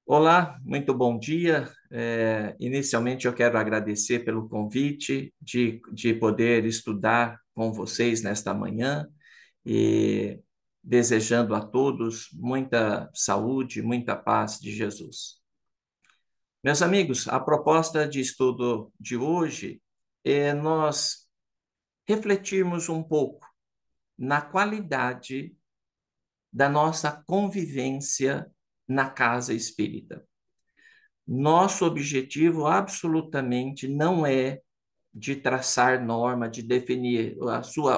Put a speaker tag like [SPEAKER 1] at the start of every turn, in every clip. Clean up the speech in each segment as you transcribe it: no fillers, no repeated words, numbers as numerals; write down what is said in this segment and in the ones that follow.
[SPEAKER 1] Olá, muito bom dia. Inicialmente, eu quero agradecer pelo convite de poder estudar com vocês nesta manhã e desejando a todos muita saúde, muita paz de Jesus. Meus amigos, a proposta de estudo de hoje é nós refletirmos um pouco na qualidade da nossa convivência na casa espírita. Nosso objetivo absolutamente não é de traçar norma, de definir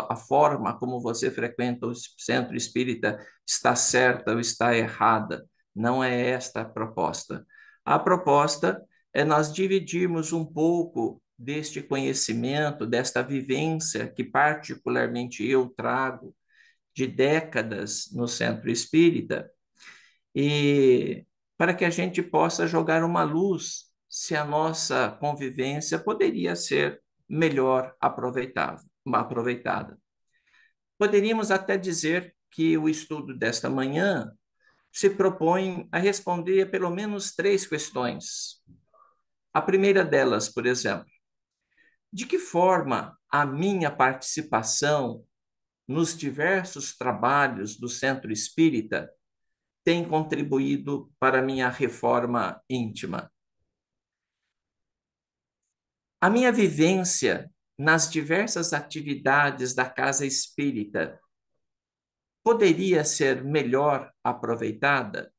[SPEAKER 1] a forma como você frequenta o centro espírita está certa ou está errada. Não é esta a proposta. A proposta é nós dividirmos um pouco deste conhecimento, desta vivência que particularmente eu trago de décadas no centro espírita e para que a gente possa jogar uma luz se a nossa convivência poderia ser melhor aproveitada. Poderíamos até dizer que o estudo desta manhã se propõe a responder pelo menos três questões. A primeira delas, por exemplo, de que forma a minha participação nos diversos trabalhos do Centro Espírita tem contribuído para a minha reforma íntima? A minha vivência nas diversas atividades da casa espírita poderia ser melhor aproveitada?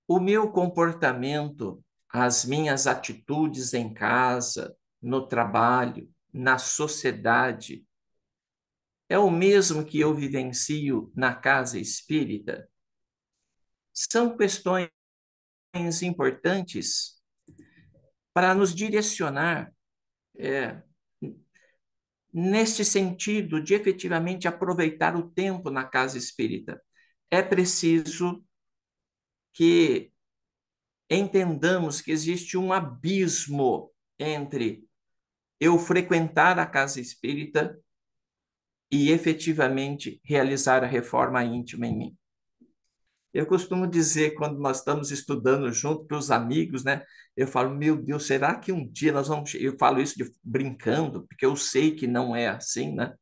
[SPEAKER 1] O meu comportamento, as minhas atitudes em casa, no trabalho, na sociedade, é o mesmo que eu vivencio na casa espírita? São questões importantes para nos direcionar é, neste sentido de efetivamente aproveitar o tempo na casa espírita. É preciso que entendamos que existe um abismo entre eu frequentar a casa espírita e efetivamente realizar a reforma íntima em mim. Eu costumo dizer, quando nós estamos estudando junto para os amigos, né? Eu falo, meu Deus, será que um dia nós vamos. Eu falo isso brincando, porque eu sei que não é assim, né?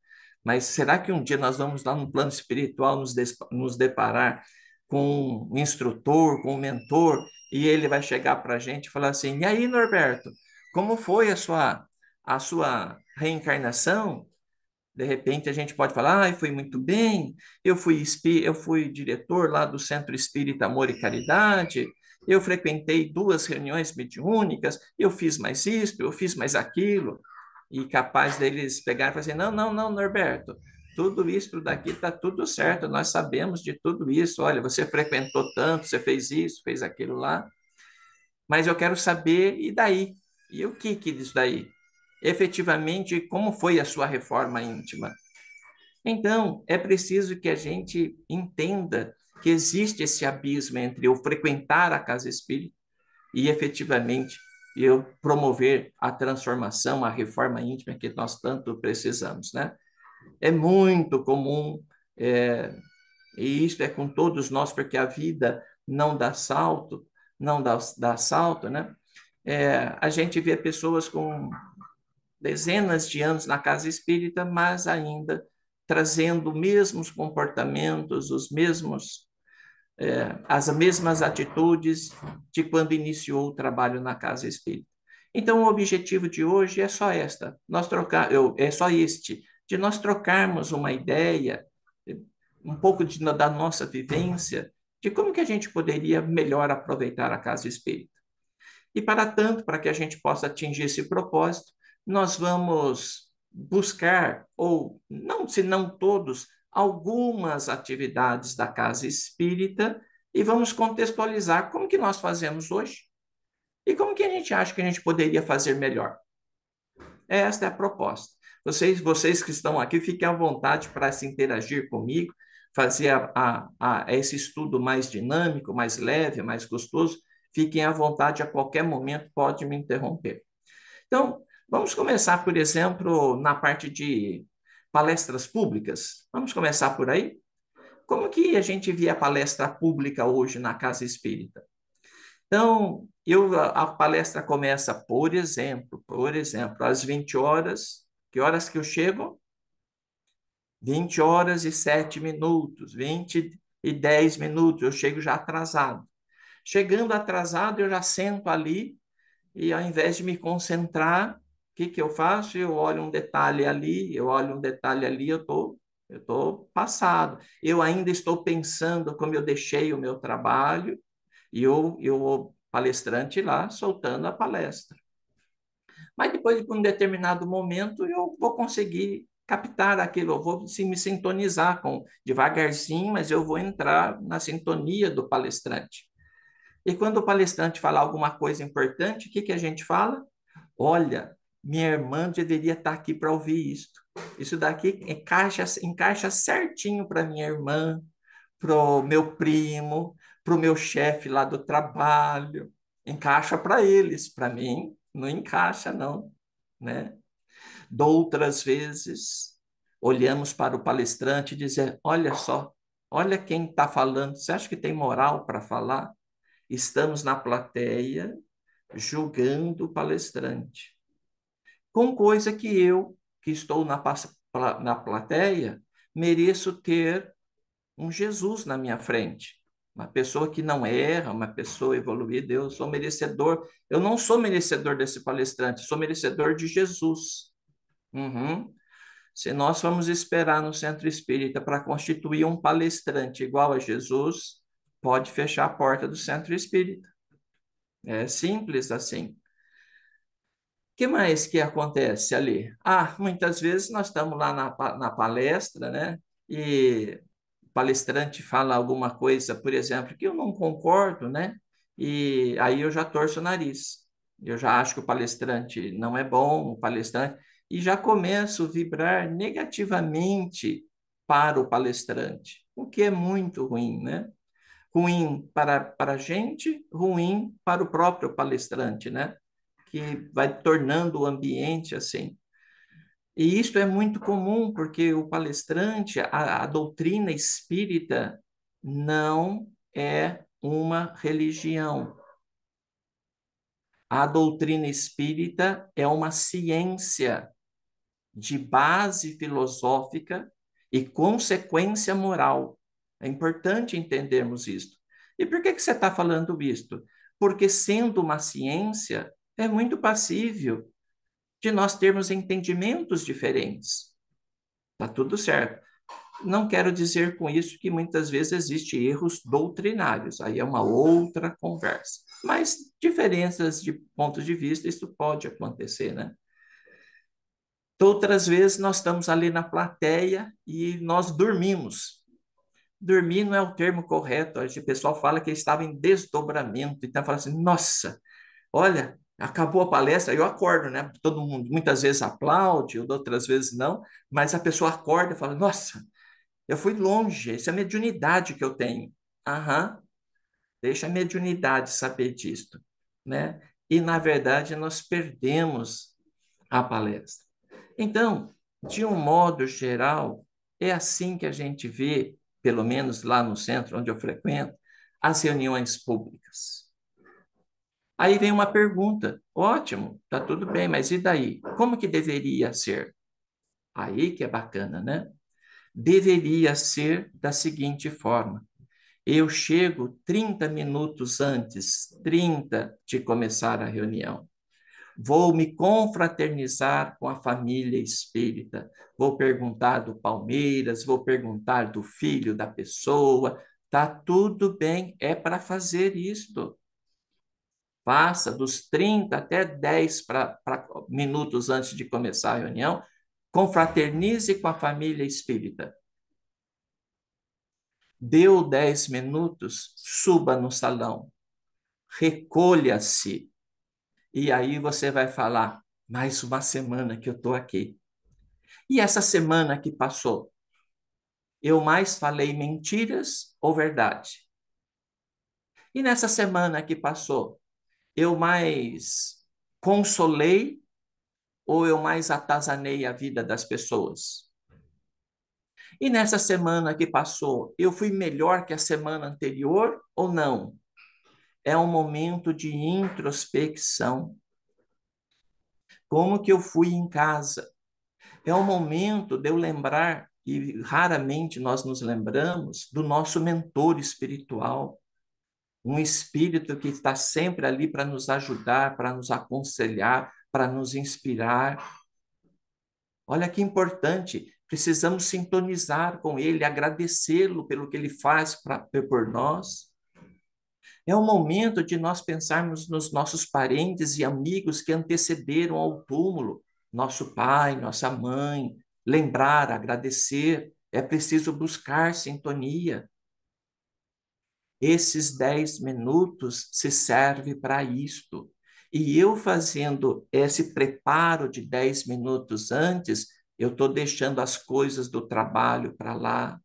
[SPEAKER 1] Mas será que um dia nós vamos lá no plano espiritual nos deparar com um instrutor, com um mentor, e ele vai chegar para a gente e falar assim: e aí, Norberto, como foi a sua reencarnação? De repente a gente pode falar, foi muito bem, eu fui diretor lá do Centro Espírita Amor e Caridade, eu frequentei duas reuniões mediúnicas, eu fiz mais isso, eu fiz mais aquilo, e capaz deles pegar e falar assim, não, não, não, Norberto, tudo isso daqui está tudo certo, nós sabemos de tudo isso, olha, você frequentou tanto, você fez isso, fez aquilo lá, mas eu quero saber, e daí? E o que disso daí? Efetivamente, como foi a sua reforma íntima? Então, é preciso que a gente entenda que existe esse abismo entre eu frequentar a casa espírita e efetivamente eu promover a transformação, a reforma íntima que nós tanto precisamos, né? É muito comum, é, e isso é com todos nós, porque a vida não dá salto, não dá salto, né? A gente vê pessoas com dezenas de anos na casa espírita, mas ainda trazendo os mesmos comportamentos, as mesmas atitudes de quando iniciou o trabalho na casa espírita. Então, o objetivo de hoje é só é só este, de nós trocarmos uma ideia, um pouco da nossa vivência, de como que a gente poderia melhor aproveitar a casa espírita. E para tanto, para que a gente possa atingir esse propósito, nós vamos buscar, ou não, se não todos, algumas atividades da casa espírita e vamos contextualizar como que nós fazemos hoje e como que a gente acha que a gente poderia fazer melhor. Esta é a proposta. Vocês que estão aqui, fiquem à vontade para se interagir comigo, fazer esse estudo mais dinâmico, mais leve, mais gostoso. Fiquem à vontade, a qualquer momento pode me interromper. Então, vamos começar, por exemplo, na parte de palestras públicas. Vamos começar por aí? Como que a gente vê a palestra pública hoje na Casa Espírita? Então, a palestra começa, por exemplo, às 20 horas. Que horas que eu chego? 20 horas e 7 minutos, 20 e 10 minutos, eu chego já atrasado. Chegando atrasado, eu já sento ali e ao invés de me concentrar, o que que eu faço? Eu olho um detalhe ali, eu olho um detalhe ali, eu tô passado. Eu ainda estou pensando como eu deixei o meu trabalho e o palestrante lá soltando a palestra. Mas depois, de um determinado momento, eu vou conseguir captar aquilo, eu vou sim, me sintonizar com devagarzinho, mas eu vou entrar na sintonia do palestrante. E quando o palestrante falar alguma coisa importante, o que que a gente fala? Olha, minha irmã deveria estar aqui para ouvir isto. Isso daqui encaixa certinho para minha irmã, para o meu primo, para o meu chefe lá do trabalho. Encaixa para eles, para mim não encaixa, não, né? Doutras vezes, olhamos para o palestrante e dizer, olha só, olha quem está falando, você acha que tem moral para falar? Estamos na plateia julgando o palestrante, com coisa que eu, que estou na plateia, mereço ter um Jesus na minha frente. Uma pessoa que não erra, uma pessoa evoluída, eu sou merecedor. Eu não sou merecedor desse palestrante, sou merecedor de Jesus. Uhum. Se nós formos esperar no centro espírita para constituir um palestrante igual a Jesus, pode fechar a porta do centro espírita. É simples assim. Que mais que acontece ali? Ah, muitas vezes nós estamos lá na palestra, né? E o palestrante fala alguma coisa, por exemplo, que eu não concordo, né? E aí eu já torço o nariz. Eu já acho que o palestrante não é bom, o palestrante, e já começo a vibrar negativamente para o palestrante, o que é muito ruim, né? Ruim para a gente, ruim para o próprio palestrante, né? Que vai tornando o ambiente assim. E isso é muito comum, porque o palestrante, a doutrina espírita não é uma religião. A doutrina espírita é uma ciência de base filosófica e consequência moral. É importante entendermos isto. E por que que você está falando isto? Porque, sendo uma ciência, é muito passível de nós termos entendimentos diferentes. Tá tudo certo. Não quero dizer com isso que muitas vezes existem erros doutrinários, aí é uma outra conversa. Mas diferenças de pontos de vista, isso pode acontecer, né? Outras vezes nós estamos ali na plateia e nós dormimos. Dormir não é o termo correto, o pessoal fala que estava em desdobramento, então fala assim, nossa, olha, acabou a palestra, eu acordo, né? Todo mundo muitas vezes aplaude, outras vezes não, mas a pessoa acorda e fala: Nossa, eu fui longe, essa é a mediunidade que eu tenho. Aham, deixa a mediunidade saber disto, né? E, na verdade, nós perdemos a palestra. Então, de um modo geral, é assim que a gente vê, pelo menos lá no centro onde eu frequento, as reuniões públicas. Aí vem uma pergunta, ótimo, tá tudo bem, mas e daí? Como que deveria ser? Aí que é bacana, né? Deveria ser da seguinte forma: eu chego 30 minutos antes, 30 de começar a reunião. Vou me confraternizar com a família espírita. Vou perguntar do Palmeiras, vou perguntar do filho da pessoa. Tá tudo bem, é para fazer isto. Faça dos 30 até 10 minutos antes de começar a reunião, confraternize com a família espírita. Deu 10 minutos, suba no salão, recolha-se. E aí você vai falar, mais uma semana que eu estou aqui. E essa semana que passou, eu mais falei mentiras ou verdade? E nessa semana que passou, eu mais consolei ou eu mais atazanei a vida das pessoas? E nessa semana que passou, eu fui melhor que a semana anterior ou não? É um momento de introspecção. Como que eu fui em casa? É um momento de eu lembrar, e raramente nós nos lembramos, do nosso mentor espiritual, um espírito que está sempre ali para nos ajudar, para nos aconselhar, para nos inspirar. Olha que importante, precisamos sintonizar com ele, agradecê-lo pelo que ele faz por nós. É o momento de nós pensarmos nos nossos parentes e amigos que antecederam ao túmulo, nosso pai, nossa mãe, lembrar, agradecer. É preciso buscar sintonia. Esses 10 minutos se serve para isto. E eu fazendo esse preparo de 10 minutos antes, eu estou deixando as coisas do trabalho para lá,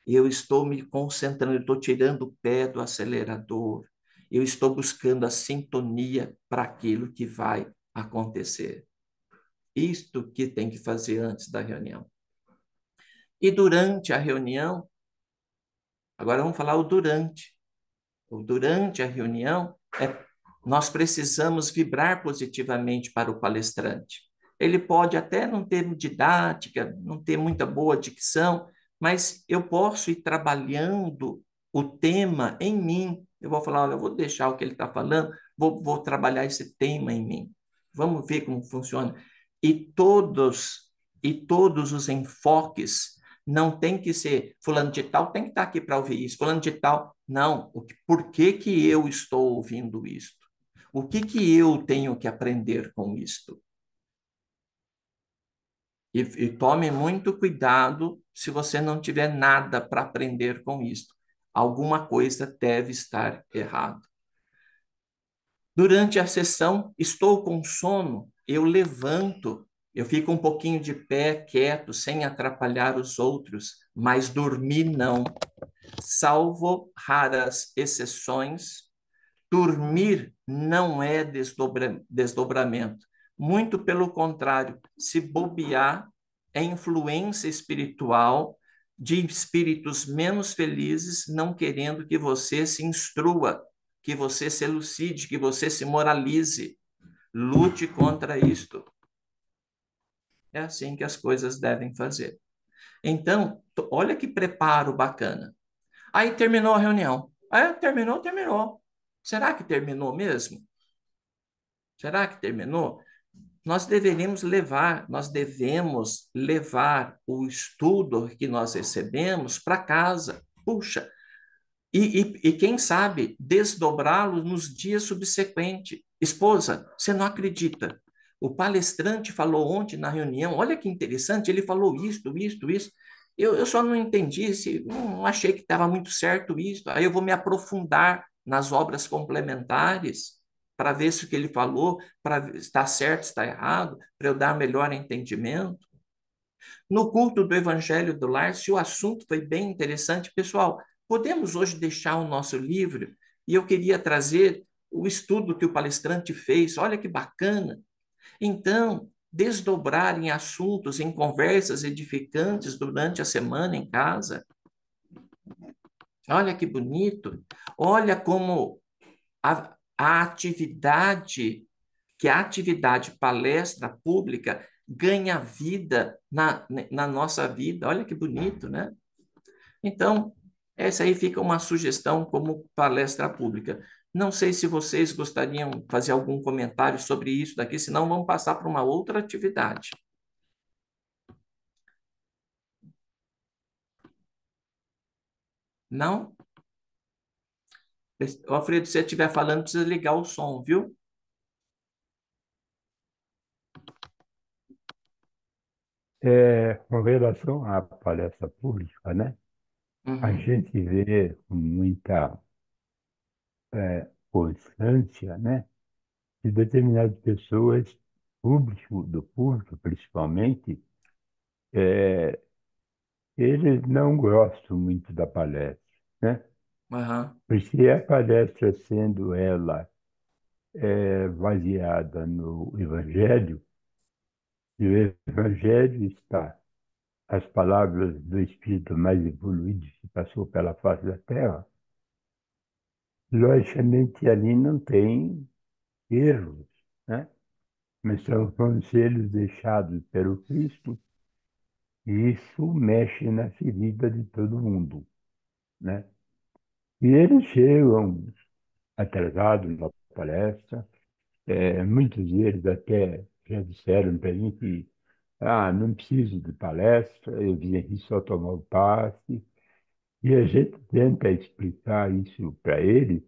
[SPEAKER 1] eu estou me concentrando, eu estou tirando o pé do acelerador, eu estou buscando a sintonia para aquilo que vai acontecer. Isto que tem que fazer antes da reunião. E durante a reunião, agora vamos falar o durante. O durante a reunião, nós precisamos vibrar positivamente para o palestrante. Ele pode até não ter didática, não ter muita boa dicção, mas eu posso ir trabalhando o tema em mim. Eu vou falar, olha, eu vou deixar o que ele está falando, vou trabalhar esse tema em mim. Vamos ver como funciona. E todos os enfoques não tem que ser fulano de tal tem que estar aqui para ouvir isso, fulano de tal, não. Por que que eu estou ouvindo isto? O que que eu tenho que aprender com isto? E tome muito cuidado se você não tiver nada para aprender com isto. Alguma coisa deve estar errada. Durante a sessão, estou com sono, eu levanto, eu fico um pouquinho de pé, quieto, sem atrapalhar os outros, mas dormir não. Salvo raras exceções, dormir não é desdobramento. Muito pelo contrário, se bobear, é influência espiritual de espíritos menos felizes, não querendo que você se instrua, que você se elucide, que você se moralize. Lute contra isto. É assim que as coisas devem fazer. Então, olha que preparo bacana. Aí terminou a reunião. Aí terminou, terminou. Será que terminou mesmo? Será que terminou? Nós devemos levar o estudo que nós recebemos para casa. Puxa, e quem sabe desdobrá-lo nos dias subsequentes. Esposa, você não acredita. O palestrante falou ontem na reunião, olha que interessante, ele falou isto. Eu só não entendi, não achei que estava muito certo isso. Aí eu vou me aprofundar nas obras complementares para ver se o que ele falou, para está certo, está errado, para eu dar melhor entendimento. No culto do Evangelho do Lar, se o assunto foi bem interessante, pessoal, podemos hoje deixar o nosso livro e eu queria trazer o estudo que o palestrante fez. Olha que bacana. Então, desdobrar em assuntos, em conversas edificantes durante a semana em casa. Olha que bonito. Olha como a atividade, que a atividade palestra pública ganha vida na nossa vida. Olha que bonito, né? Então, essa aí fica uma sugestão como palestra pública. Não sei se vocês gostariam de fazer algum comentário sobre isso daqui, senão vamos passar para uma outra atividade. Não? Alfredo, se você estiver falando, precisa ligar o som, viu?
[SPEAKER 2] Com relação à palestra pública, né? A
[SPEAKER 1] Uhum,
[SPEAKER 2] gente vê com muita constância, né? Que determinadas pessoas, do público principalmente, é, eles não gostam muito da palestra, né?
[SPEAKER 1] aham,
[SPEAKER 2] Porque a palestra, sendo ela baseada no Evangelho, e o Evangelho está as palavras do espírito mais evoluído que passou pela face da Terra, logicamente ali não tem erros, né? Mas são conselhos deixados pelo Cristo e isso mexe na ferida de todo mundo, né? E eles chegam atrasados na palestra, muitos deles até já disseram para mim que não preciso de palestra, eu vim aqui só tomar o passe. E a gente tenta explicar isso para eles,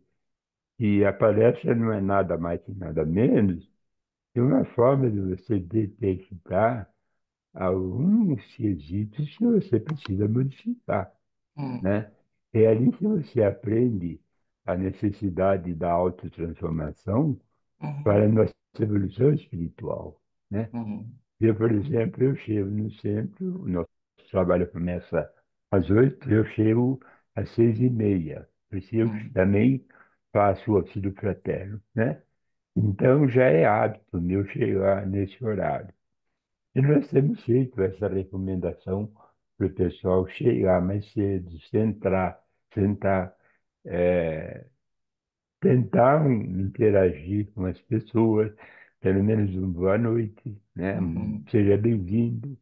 [SPEAKER 2] que a palestra não é nada mais e nada menos que uma forma de você detectar alguns quesitos que você precisa modificar,
[SPEAKER 1] Hum,
[SPEAKER 2] né? É ali que você aprende a necessidade da autotransformação para a
[SPEAKER 1] uhum,
[SPEAKER 2] nossa evolução espiritual, né?
[SPEAKER 1] uhum,
[SPEAKER 2] Eu, por exemplo, eu chego no centro, o nosso trabalho começa às 8, eu chego às 6:30, porque eu
[SPEAKER 1] uhum,
[SPEAKER 2] também faço o auxílio fraterno, né? Então já é hábito meu chegar nesse horário. E nós temos feito essa recomendação para o pessoal chegar mais cedo, sentar, eh, tentar interagir com as pessoas, pelo menos um boa noite, né?
[SPEAKER 1] uhum,
[SPEAKER 2] Seja bem-vindo.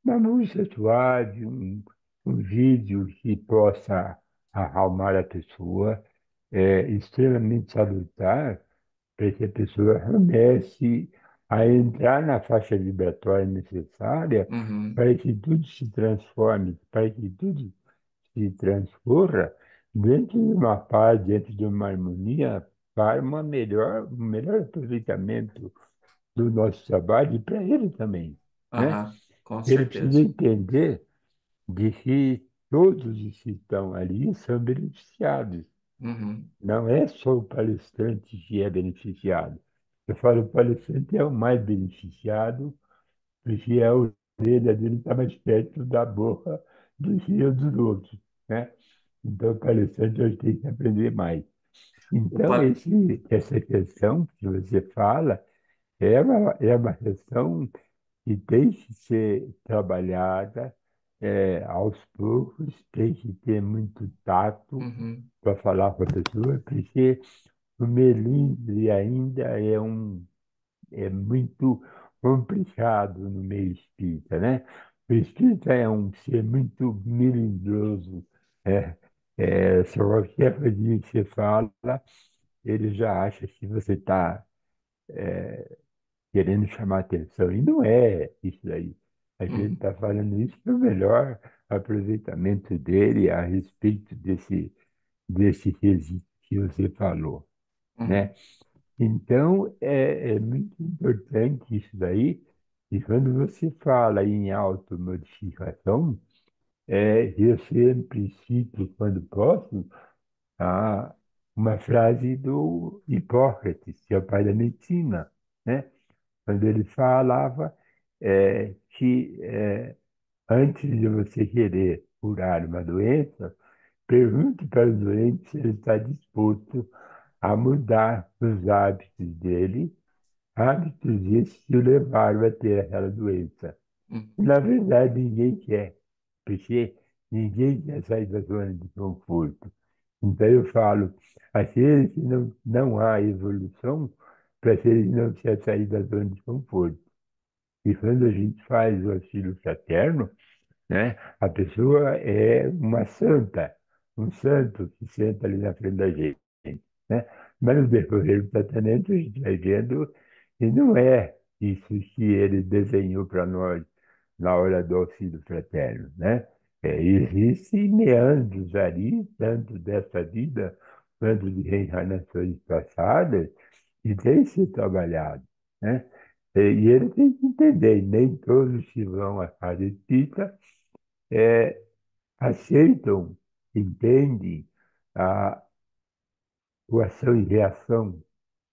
[SPEAKER 2] Uma música suave, um vídeo que possa acalmar a pessoa, é extremamente salutar para que a pessoa comece a entrar na faixa vibratória necessária
[SPEAKER 1] uhum,
[SPEAKER 2] para que tudo se transforme, para que tudo se transcorra dentro de uma paz, dentro de uma harmonia, para um melhor aproveitamento do nosso trabalho e para ele também, né?
[SPEAKER 1] aham, com
[SPEAKER 2] Ele precisa
[SPEAKER 1] certeza.
[SPEAKER 2] entender de que todos os que estão ali são beneficiados.
[SPEAKER 1] Uhum,
[SPEAKER 2] Não é só o palestrante que é beneficiado. Eu falo, o palestrante é o mais beneficiado, porque a orelha dele está mais perto da boca do que a dos outros, né? Então, o palestrante hoje tem que aprender mais.
[SPEAKER 1] o
[SPEAKER 2] Então,
[SPEAKER 1] pa-
[SPEAKER 2] essa questão que você fala é uma questão que tem que ser trabalhada aos poucos, tem que ter muito tato
[SPEAKER 1] uhum,
[SPEAKER 2] para falar com a pessoa, porque o melindre ainda é muito complicado no meio espírita, né? O espírita é um ser muito melindroso, é, só qualquer coisa que você fala, ele já acha que você está querendo chamar atenção. E não é isso daí. A gente
[SPEAKER 1] uhum,
[SPEAKER 2] está falando isso para o melhor aproveitamento dele a respeito desse quesito que você falou,
[SPEAKER 1] uhum,
[SPEAKER 2] né? Então, é muito importante isso daí. E quando você fala em automodificação, eu sempre cito, quando posso, a, uma frase do Hipócrates, que é o pai da medicina, né? Quando ele falava que antes de você querer curar uma doença, pergunte para o doente se ele está disposto a mudar os hábitos dele, hábitos esses que o levaram a ter aquela doença. E,
[SPEAKER 1] uhum,
[SPEAKER 2] na verdade, ninguém quer, porque ninguém quer sair da zona de conforto. Então, eu falo, aqueles que não há evolução, para aqueles que não querem sair da zona de conforto. E quando a gente faz o auxílio fraterno, né, a pessoa é uma santa, um santo que senta ali na frente da gente, né? Mas no decorrer do tratamento a gente vai vendo que não é isso que ele desenhou para nós na hora do auxílio fraterno, né? Existem meandros ali, tanto dessa vida quanto de reencarnações passadas, que tem que ser trabalhado, né? E ele tem que entender, nem todos que vão à casa espírita é, aceitam, entendem a, o ação e reação,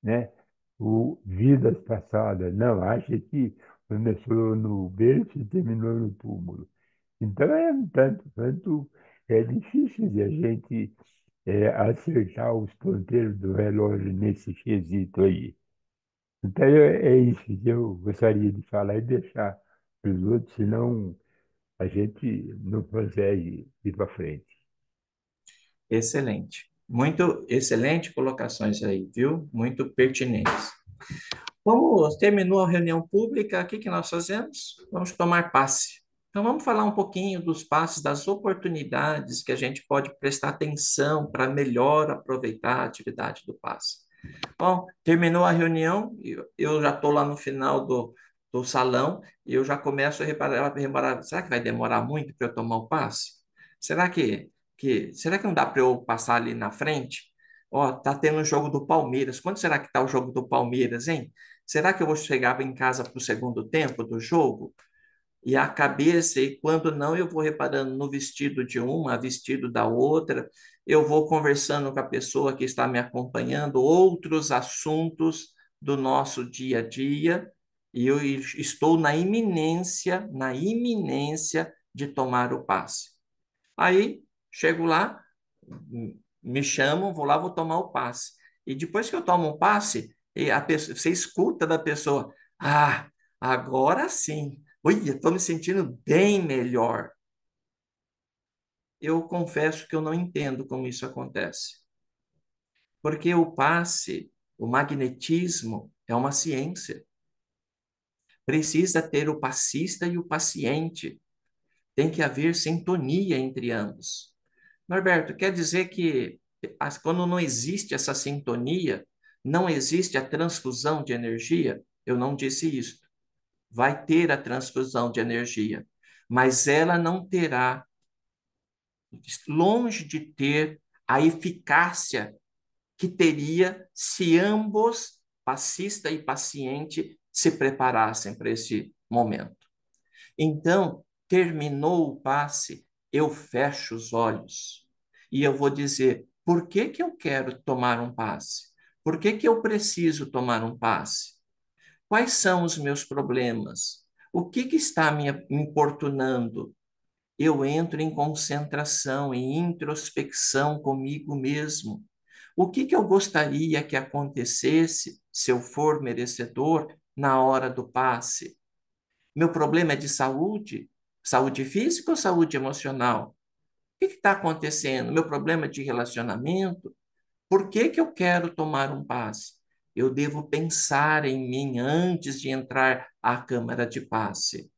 [SPEAKER 2] né? O vidas passadas. Não, acha que começou no berço e terminou no túmulo. Então é um tanto quanto é difícil de a gente acertar os ponteiros do relógio nesse quesito aí. Então é isso que eu gostaria de falar e deixar para os outros, senão a gente não consegue ir para frente.
[SPEAKER 1] Excelente. Muito excelente colocações aí, viu? Muito pertinentes. Vamos, terminou a reunião pública, o que que nós fazemos? Vamos tomar passe. Então, vamos falar um pouquinho dos passes, das oportunidades que a gente pode prestar atenção para melhor aproveitar a atividade do passe. Bom, terminou a reunião, eu já estou lá no final do salão e eu já começo a reparar, será que vai demorar muito para eu tomar o passe? Será que não dá para eu passar ali na frente? Ó, tá tendo um jogo do Palmeiras. Quando será que tá o jogo do Palmeiras, hein? Será que eu vou chegar em casa para o segundo tempo do jogo? E a cabeça, e quando não, eu vou reparando no vestido de uma, vestido da outra, eu vou conversando com a pessoa que está me acompanhando, outros assuntos do nosso dia a dia, e eu estou na iminência de tomar o passe. Aí, chego lá, me chamam, vou lá, vou tomar o passe. E depois que eu tomo o passe, você escuta da pessoa, ah, agora sim. Ui, estou me sentindo bem melhor. Eu confesso que eu não entendo como isso acontece. Porque o passe, o magnetismo, é uma ciência. Precisa ter o passista e o paciente. Tem que haver sintonia entre ambos. Norberto, quer dizer que quando não existe essa sintonia, não existe a transfusão de energia? Eu não disse isso. Vai ter a transfusão de energia, mas ela não terá, longe de ter a eficácia que teria se ambos, passista e paciente, se preparassem para esse momento. Então, terminou o passe, eu fecho os olhos e eu vou dizer: por que que eu quero tomar um passe? Por que que eu preciso tomar um passe? Quais são os meus problemas? O que que está me importunando? Eu entro em concentração, em introspecção comigo mesmo. O que que eu gostaria que acontecesse, se eu for merecedor, na hora do passe? Meu problema é de saúde? Saúde física ou saúde emocional? O que está acontecendo? Meu problema é de relacionamento? Por que que eu quero tomar um passe? Eu devo pensar em mim antes de entrar à câmara de passe.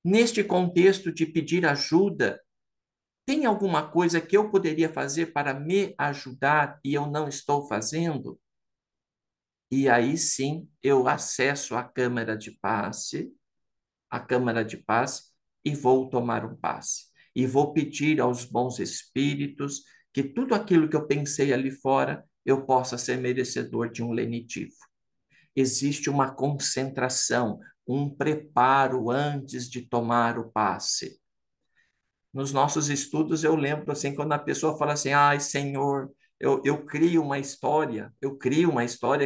[SPEAKER 1] Neste contexto de pedir ajuda, tem alguma coisa que eu poderia fazer para me ajudar e eu não estou fazendo? E aí sim eu acesso a câmara de passe e vou tomar um passe. E vou pedir aos bons espíritos que tudo aquilo que eu pensei ali fora eu possa ser merecedor de um lenitivo. Existe uma concentração, um preparo antes de tomar o passe. Nos nossos estudos, eu lembro assim, quando a pessoa fala assim, ai, Senhor, eu crio uma história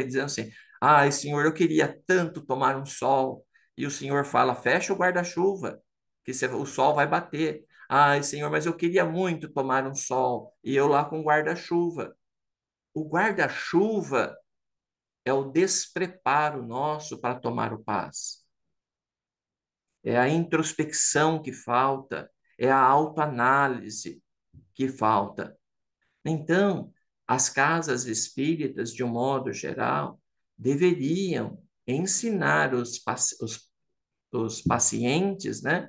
[SPEAKER 1] dizendo assim, ai, Senhor, eu queria tanto tomar um sol, e o Senhor fala, fecha o guarda-chuva, que o sol vai bater. Ai, Senhor, mas eu queria muito tomar um sol, e eu lá com o guarda-chuva. O guarda-chuva é o despreparo nosso para tomar o passe. É a introspecção que falta, é a autoanálise que falta. Então, as casas espíritas, de um modo geral, deveriam ensinar os pacientes, né,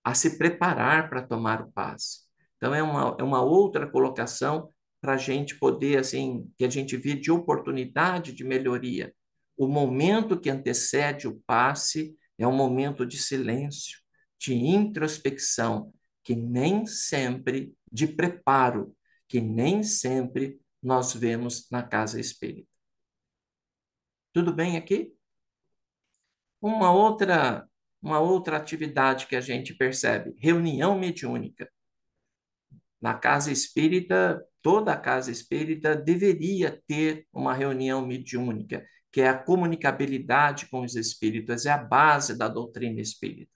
[SPEAKER 1] a se preparar para tomar o passe. Então, é uma outra colocação para a gente poder, assim, que a gente vê de oportunidade de melhoria. O momento que antecede o passe é um momento de silêncio, de introspecção, que nem sempre, de preparo, que nem sempre nós vemos na casa espírita. Tudo bem aqui? Uma outra, uma outra atividade que a gente percebe, reunião mediúnica. Na casa espírita, toda a casa espírita deveria ter uma reunião mediúnica, que é a comunicabilidade com os espíritos, é a base da doutrina espírita.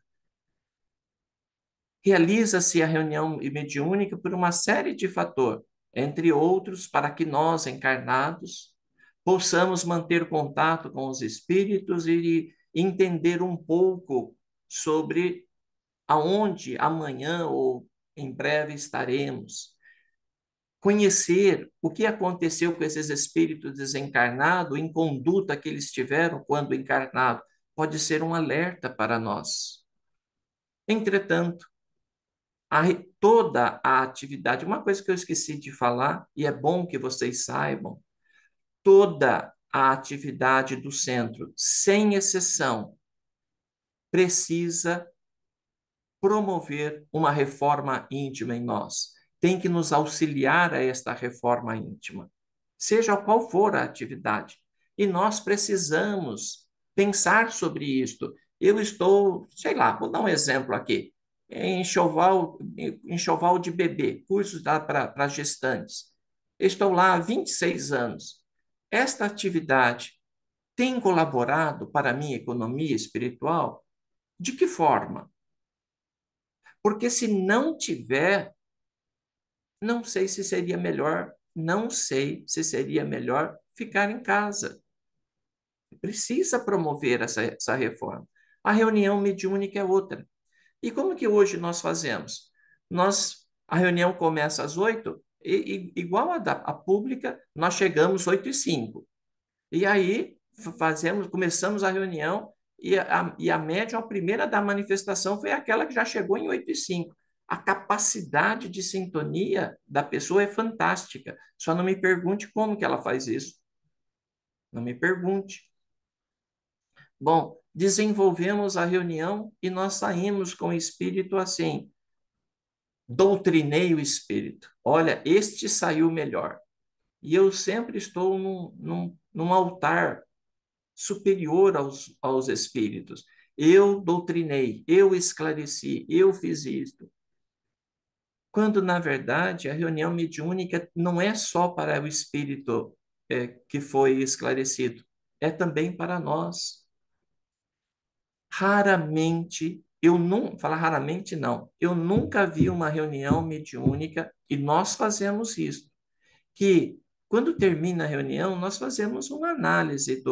[SPEAKER 1] Realiza-se a reunião mediúnica por uma série de fatores, entre outros, para que nós, encarnados, possamos manter contato com os espíritos entender um pouco sobre aonde amanhã ou em breve estaremos, conhecer o que aconteceu com esses espíritos desencarnados em conduta que eles tiveram quando encarnados, pode ser um alerta para nós. Entretanto, toda a atividade, uma coisa que eu esqueci de falar, e é bom que vocês saibam, toda a atividade do centro, sem exceção, precisa promover uma reforma íntima em nós. Tem que nos auxiliar a esta reforma íntima, seja qual for a atividade. E nós precisamos pensar sobre isto. Eu estou, sei lá, vou dar um exemplo aqui. Enxoval de bebê, cursos para gestantes. Estou lá há 26 anos. Esta atividade tem colaborado para a minha economia espiritual? De que forma? Porque se não tiver, não sei se seria melhor, não sei se seria melhor ficar em casa. Precisa promover essa reforma. A reunião mediúnica é outra. E como que hoje nós fazemos? A reunião começa às 8, igual a pública, nós chegamos 8h05. E aí começamos a reunião e a médium, a primeira da manifestação foi aquela que já chegou em 8h05. A capacidade de sintonia da pessoa é fantástica. Só não me pergunte como que ela faz isso. Não me pergunte. Bom, desenvolvemos a reunião e nós saímos com o espírito assim. Doutrinei o espírito. Olha, este saiu melhor. E eu sempre estou num altar superior aos espíritos. Eu doutrinei, eu esclareci, eu fiz isto. Quando, na verdade, a reunião mediúnica não é só para o espírito que foi esclarecido, é também para nós. Raramente, eu não, falar raramente não, eu nunca vi uma reunião mediúnica e nós fazemos isso que, quando termina a reunião, nós fazemos uma análise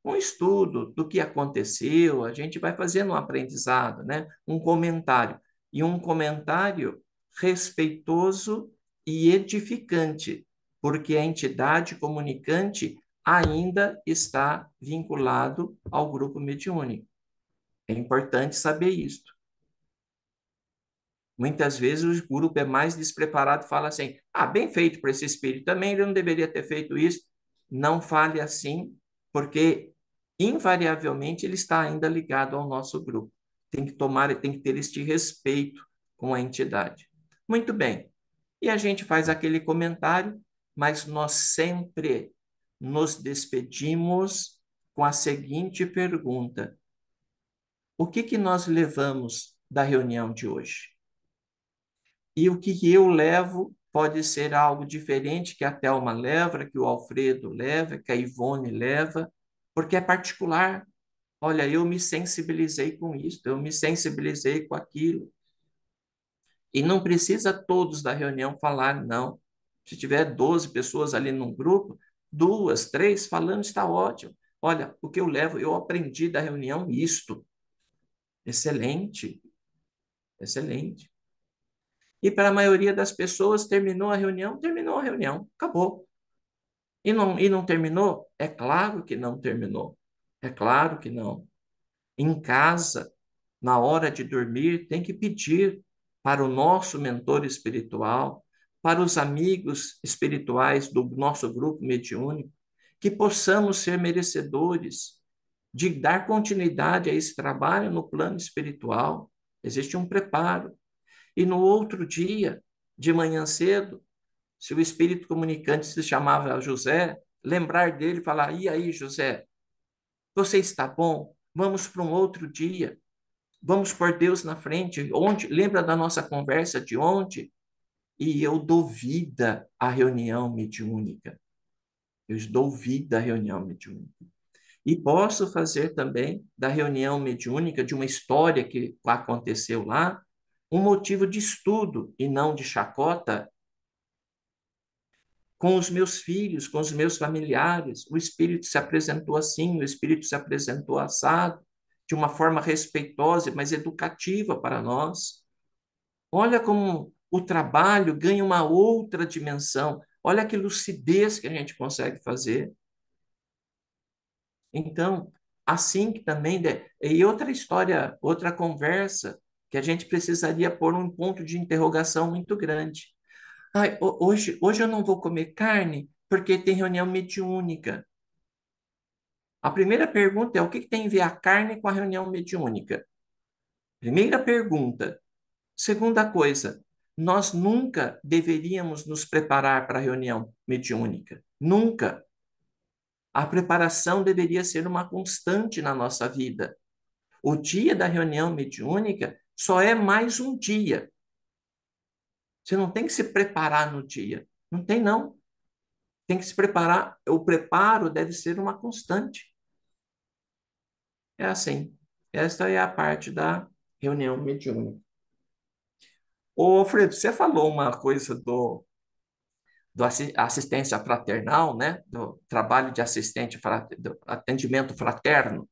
[SPEAKER 1] um estudo do que aconteceu, a gente vai fazendo um aprendizado, né? Um comentário. E um comentário respeitoso e edificante, porque a entidade comunicante ainda está vinculado ao grupo mediúnico. É importante saber isso. Muitas vezes o grupo é mais despreparado e fala assim: ah, bem feito para esse espírito também, ele não deveria ter feito isso. Não fale assim, porque invariavelmente ele está ainda ligado ao nosso grupo. Tem que ter este respeito com a entidade. Muito bem. E a gente faz aquele comentário, mas nós sempre nos despedimos com a seguinte pergunta: o que que nós levamos da reunião de hoje? E o que eu levo pode ser algo diferente que a Thelma leva, que o Alfredo leva, que a Ivone leva, porque é particular. Olha, eu me sensibilizei com isso, eu me sensibilizei com aquilo. E não precisa todos da reunião falar, não. Se tiver 12 pessoas ali num grupo, 2, 3 falando está ótimo. Olha, o que eu levo, eu aprendi da reunião isto. Excelente, excelente. E para a maioria das pessoas, terminou a reunião, acabou. E não terminou? É claro que não terminou. É claro que não. Em casa, na hora de dormir, tem que pedir para o nosso mentor espiritual, para os amigos espirituais do nosso grupo mediúnico, que possamos ser merecedores de dar continuidade a esse trabalho no plano espiritual. Existe um preparo. E no outro dia, de manhã cedo, se o espírito comunicante se chamava José, lembrar dele e falar: e aí, José, você está bom? Vamos para um outro dia. Vamos pôr Deus na frente. Lembra da nossa conversa de ontem? E eu dou vida à reunião mediúnica. Eu dou vida à reunião mediúnica. E posso fazer também da reunião mediúnica, de uma história que aconteceu lá, um motivo de estudo e não de chacota. Com os meus filhos, com os meus familiares, o Espírito se apresentou assim, o Espírito se apresentou assado, de uma forma respeitosa, mas educativa para nós. Olha como o trabalho ganha uma outra dimensão. Olha que lucidez que a gente consegue fazer. Então, assim que também. E outra história, outra conversa, que a gente precisaria pôr um ponto de interrogação muito grande. Ai, hoje eu não vou comer carne porque tem reunião mediúnica. A primeira pergunta é: o que que tem a ver a carne com a reunião mediúnica? Primeira pergunta. Segunda coisa, nós nunca deveríamos nos preparar para a reunião mediúnica. Nunca. A preparação deveria ser uma constante na nossa vida. O dia da reunião mediúnica só é mais um dia. Você não tem que se preparar no dia. Não tem, não. Tem que se preparar. O preparo deve ser uma constante. É assim. Esta é a parte da reunião mediúnica. Ô, Fredo, você falou uma coisa do assistência fraternal, né? Do trabalho de assistente, do atendimento fraterno,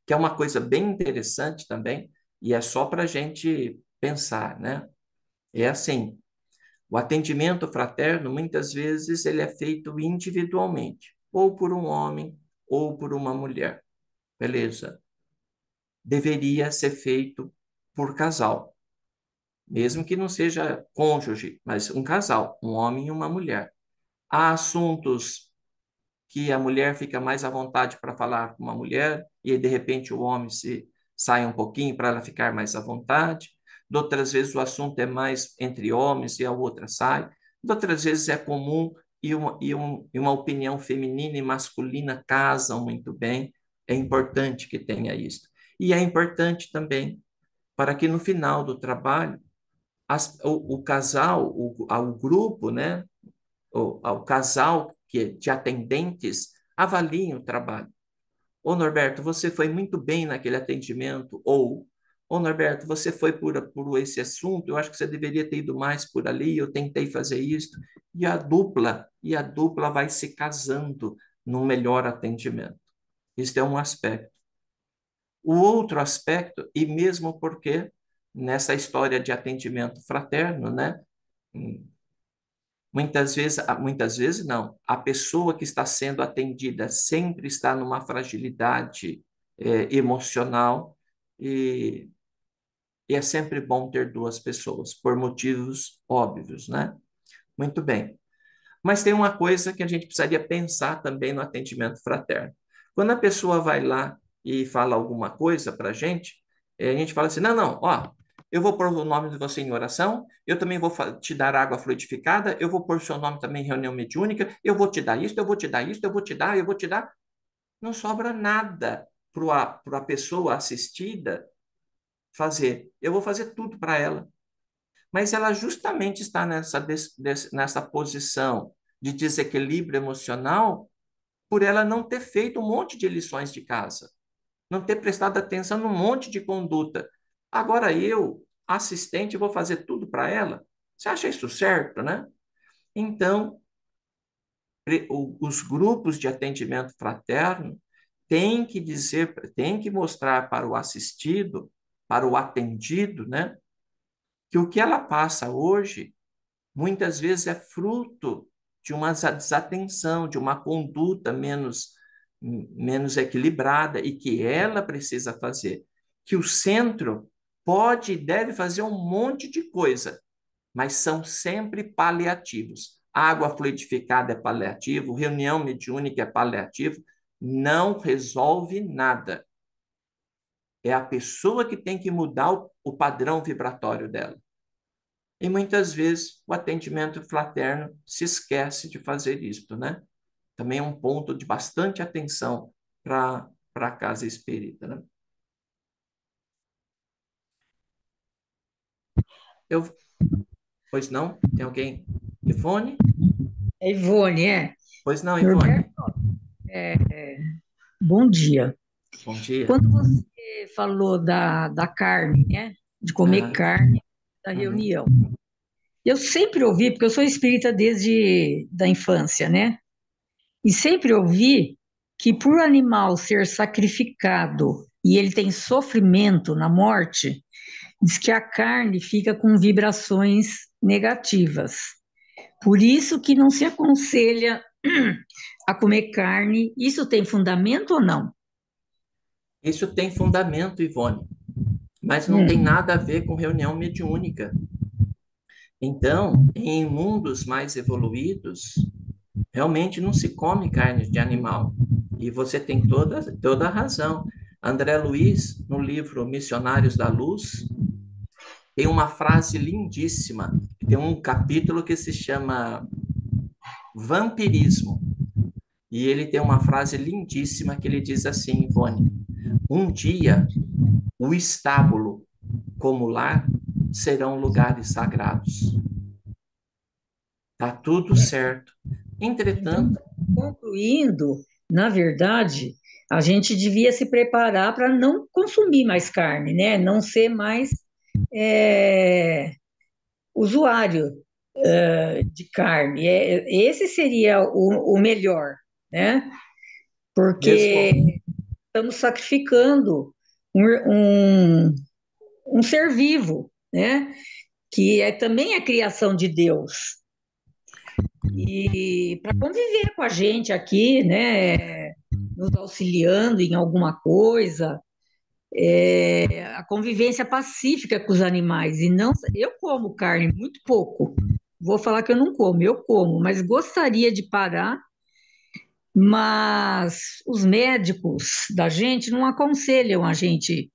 [SPEAKER 1] que é uma coisa bem interessante também, e é só para a gente pensar, né? É assim, o atendimento fraterno, muitas vezes, ele é feito individualmente, ou por um homem, ou por uma mulher, beleza? Deveria ser feito por casal, mesmo que não seja cônjuge, mas um casal, um homem e uma mulher. Há assuntos que a mulher fica mais à vontade para falar com uma mulher, e de repente o homem se sai um pouquinho para ela ficar mais à vontade. De outras vezes o assunto é mais entre homens e a outra sai. De outras vezes é comum e uma opinião feminina e masculina casam muito bem. É importante que tenha isso. E é importante também para que no final do trabalho o casal, o grupo, né, ao casal de atendentes avaliem o trabalho. Ô Norberto, você foi muito bem naquele atendimento, ou ô Norberto, você foi por esse assunto, eu acho que você deveria ter ido mais por ali, eu tentei fazer isso. E a dupla vai se casando no melhor atendimento. Isso é um aspecto. O outro aspecto, e mesmo porque nessa história de atendimento fraterno, né? Muitas vezes não. A pessoa que está sendo atendida sempre está numa fragilidade emocional e, e é sempre bom ter duas pessoas, por motivos óbvios, né? Muito bem. Mas tem uma coisa que a gente precisaria pensar também no atendimento fraterno. Quando a pessoa vai lá e fala alguma coisa para a gente fala assim: não, não, ó, eu vou pôr o nome de você em oração, eu também vou te dar água fluidificada, eu vou pôr seu nome também em reunião mediúnica, eu vou te dar isso, eu vou te dar isso, eu vou te dar, eu vou te dar. Não sobra nada para a pessoa assistida fazer. Eu vou fazer tudo para ela. Mas ela justamente está nessa posição de desequilíbrio emocional por ela não ter feito um monte de lições de casa, não ter prestado atenção num monte de conduta. Agora eu, assistente, vou fazer tudo para ela? Você acha isso certo, né? Então, os grupos de atendimento fraterno têm que dizer, têm que mostrar para o assistido, para o atendido, né, que o que ela passa hoje muitas vezes é fruto de uma desatenção, de uma conduta menos equilibrada e que ela precisa fazer. Que o centro pode e deve fazer um monte de coisa, mas são sempre paliativos. Água fluidificada é paliativo, reunião mediúnica é paliativo, não resolve nada. É a pessoa que tem que mudar o padrão vibratório dela. E muitas vezes o atendimento fraterno se esquece de fazer isto, né? Também é um ponto de bastante atenção para a casa espírita, né? Eu, pois não? Tem alguém? Ivone?
[SPEAKER 3] É Ivone, é.
[SPEAKER 1] Pois não,
[SPEAKER 3] Norberto,
[SPEAKER 1] Ivone.
[SPEAKER 3] bom dia.
[SPEAKER 1] Bom dia.
[SPEAKER 3] Quando você falou da carne, né? De comer
[SPEAKER 1] Aham,
[SPEAKER 3] carne da
[SPEAKER 1] uhum,
[SPEAKER 3] reunião. Eu sempre ouvi, porque eu sou espírita desde da infância, né? E sempre ouvi que por animal ser sacrificado e ele tem sofrimento na morte, diz que a carne fica com vibrações negativas. Por isso que não se aconselha a comer carne. Isso tem fundamento ou não?
[SPEAKER 1] Isso tem fundamento, Ivone, mas não tem
[SPEAKER 3] Hum,
[SPEAKER 1] nada a ver com reunião mediúnica. Então, em mundos mais evoluídos, realmente não se come carne de animal. E você tem toda a razão. André Luiz, no livro Missionários da Luz, tem uma frase lindíssima. Tem um capítulo que se chama Vampirismo. E ele tem uma frase lindíssima que ele diz assim, Ivone: um dia o estábulo como lar serão lugares sagrados. Tá tudo certo.
[SPEAKER 3] então,
[SPEAKER 1] Entretanto,
[SPEAKER 3] concluindo, na verdade, a gente devia se preparar para não consumir mais carne, né? Não ser mais é, usuário de carne. Esse seria o melhor, né?
[SPEAKER 1] mesmo
[SPEAKER 3] Porque estamos sacrificando um, um, um ser vivo, né? Que também é criação de Deus. E para conviver com a gente aqui, né? Nos auxiliando em alguma coisa, a convivência pacífica com os animais. E não, eu como carne muito pouco. Vou falar que eu não como, eu como, mas gostaria de parar. Mas os médicos da gente não aconselham a gente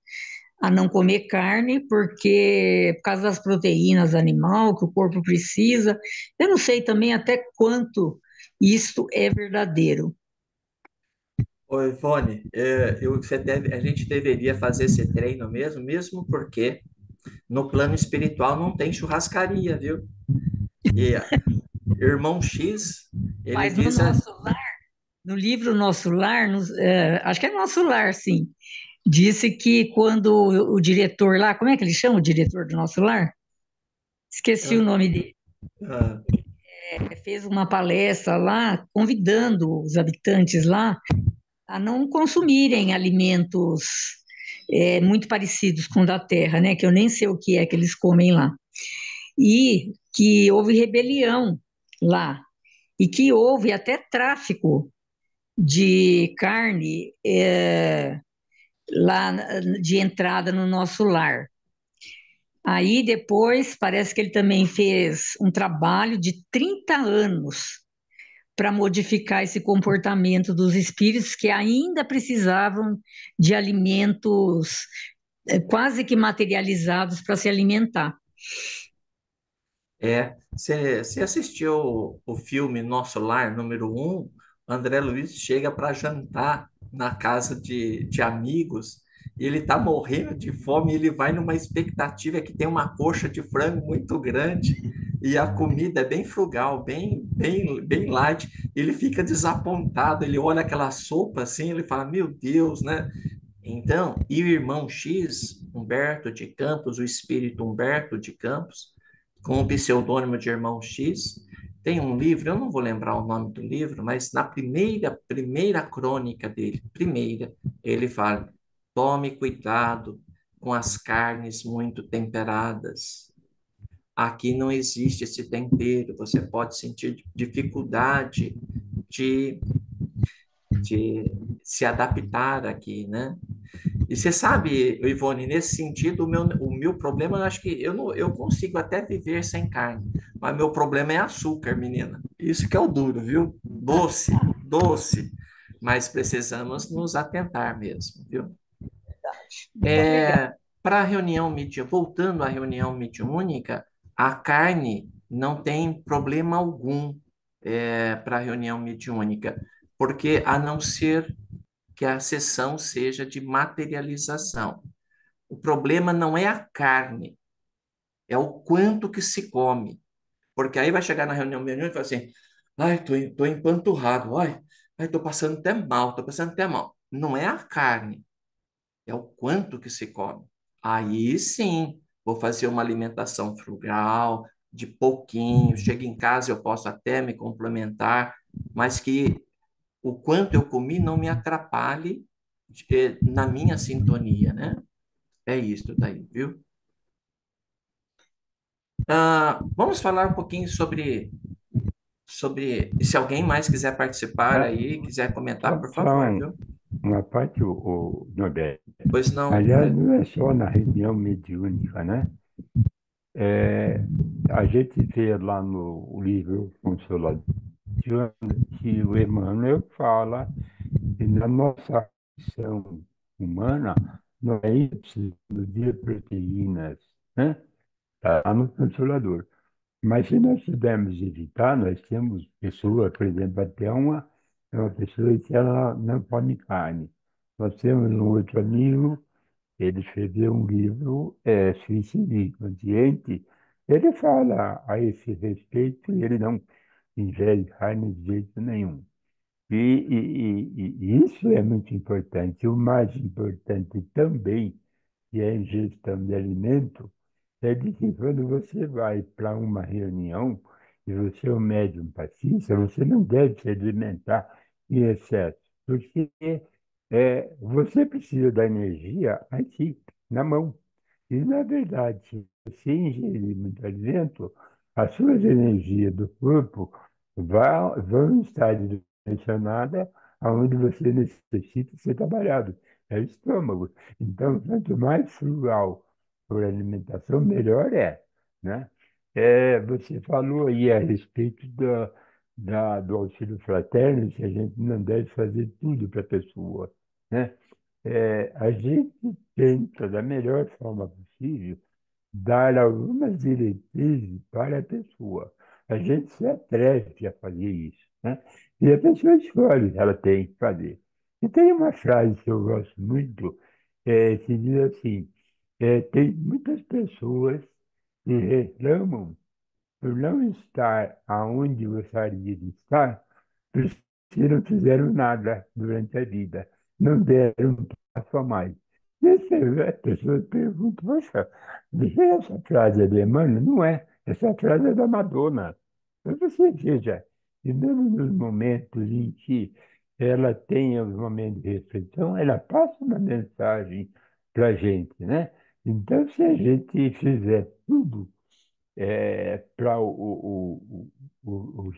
[SPEAKER 3] a não comer carne, porque por causa das proteínas animal que o corpo precisa. Eu não sei também até quanto isso é verdadeiro.
[SPEAKER 1] Ô, Ivone, a gente deveria fazer esse treino mesmo, mesmo porque no plano espiritual não tem churrascaria, viu? E irmão X, ele
[SPEAKER 3] Mas no
[SPEAKER 1] diz,
[SPEAKER 3] nosso lar, no livro Nosso Lar, acho que é Nosso Lar, sim, disse que quando o diretor lá, como é que ele chama o diretor do Nosso Lar? Esqueci o
[SPEAKER 1] eu-
[SPEAKER 3] nome dele.
[SPEAKER 1] ah,
[SPEAKER 3] Fez uma palestra lá, convidando os habitantes lá a não consumirem alimentos muito parecidos com o da terra, né? Que eu nem sei o que é que eles comem lá. E que houve rebelião lá, e que houve até tráfico de carne lá de entrada no nosso lar. Aí depois parece que ele também fez um trabalho de 30 anos para modificar esse comportamento dos espíritos que ainda precisavam de alimentos quase que materializados para se alimentar.
[SPEAKER 1] você assistiu o filme Nosso Lar, número um? André Luiz chega para jantar na casa de amigos e ele tá morrendo de fome e ele vai numa expectativa que tem uma coxa de frango muito grande e a comida é bem frugal, bem light. Ele fica desapontado, ele olha aquela sopa assim, ele fala, meu Deus, né? Então, e o irmão X, Humberto de Campos, o espírito Humberto de Campos, com o pseudônimo de irmão X, tem um livro, eu não vou lembrar o nome do livro, mas na primeira crônica dele, primeira, ele fala: tome cuidado com as carnes muito temperadas. Aqui não existe esse tempero, você pode sentir dificuldade de, de se adaptar aqui, né? E você sabe, Ivone, nesse sentido, o meu problema, eu acho que eu, não, eu consigo até viver sem carne, mas meu problema é açúcar, menina. Isso que é o duro, viu? Doce, doce. Mas precisamos nos atentar mesmo, viu?
[SPEAKER 3] Muito obrigada.
[SPEAKER 1] Para a reunião mediúnica, voltando à reunião mediúnica, a carne não tem problema algum para a reunião mediúnica, porque a não ser que a sessão seja de materialização. O problema não é a carne, é o quanto que se come. Porque aí vai chegar na reunião mediúnica e fala assim, ai, tô empanturrado, ai, tô passando até mal, tô passando até mal. Não é a carne, é o quanto que se come. Aí sim, vou fazer uma alimentação frugal, de pouquinho, chego em casa eu posso até me complementar, mas que o quanto eu comi não me atrapalhe na minha sintonia, né? É isso daí, viu? Vamos falar um pouquinho sobre se alguém mais quiser participar
[SPEAKER 2] Ah,
[SPEAKER 1] aí, quiser comentar,
[SPEAKER 2] só,
[SPEAKER 1] por
[SPEAKER 2] só
[SPEAKER 1] favor, viu?
[SPEAKER 2] uma parte, o Norberto.
[SPEAKER 1] Pois não,
[SPEAKER 2] Aliás, não é só na reunião mediúnica, né? É, a gente vê lá no livro Consolador que o Emmanuel fala que na nossa ação humana não é isso de proteínas, né? Está lá no Consolador. Mas se nós pudermos evitar, nós temos pessoas, por exemplo, até uma pessoa que ela não come carne. Nós temos um outro amigo, ele escreveu um livro, Suicídio Consciente. Ele fala a esse respeito e ele não ingere carne de jeito nenhum. E isso é muito importante. O mais importante também, que é a ingestão de alimento, é de que quando você vai para uma reunião e você é um médium pacífico, você não deve se alimentar em excesso, porque você precisa da energia aqui, na mão. E, na verdade, se você ingerir muito alimento, as suas energias do corpo vão estar direcionadas aonde você necessita ser trabalhado, é o estômago. Então, quanto mais frugal por alimentação, melhor é, né? Você falou aí a respeito do auxílio fraterno, que a gente não deve fazer tudo para a pessoa, né? A gente tenta, da melhor forma possível, dar algumas diretrizes para a pessoa. A gente se atreve a fazer isso, né? E a pessoa escolhe, ela tem que fazer. E tem uma frase que eu gosto muito, que diz assim, tem muitas pessoas que reclamam por não estar aonde gostaria de estar, porque não fizeram nada durante a vida, não deram um passo a mais. E a pessoa pergunta, poxa, essa frase é de Emmanuel? Não é, essa frase é da Madonna. Mas você veja, e mesmo nos momentos em que ela tem os momentos de reflexão, ela passa uma mensagem para a gente, né? Então, se a gente fizer tudo para o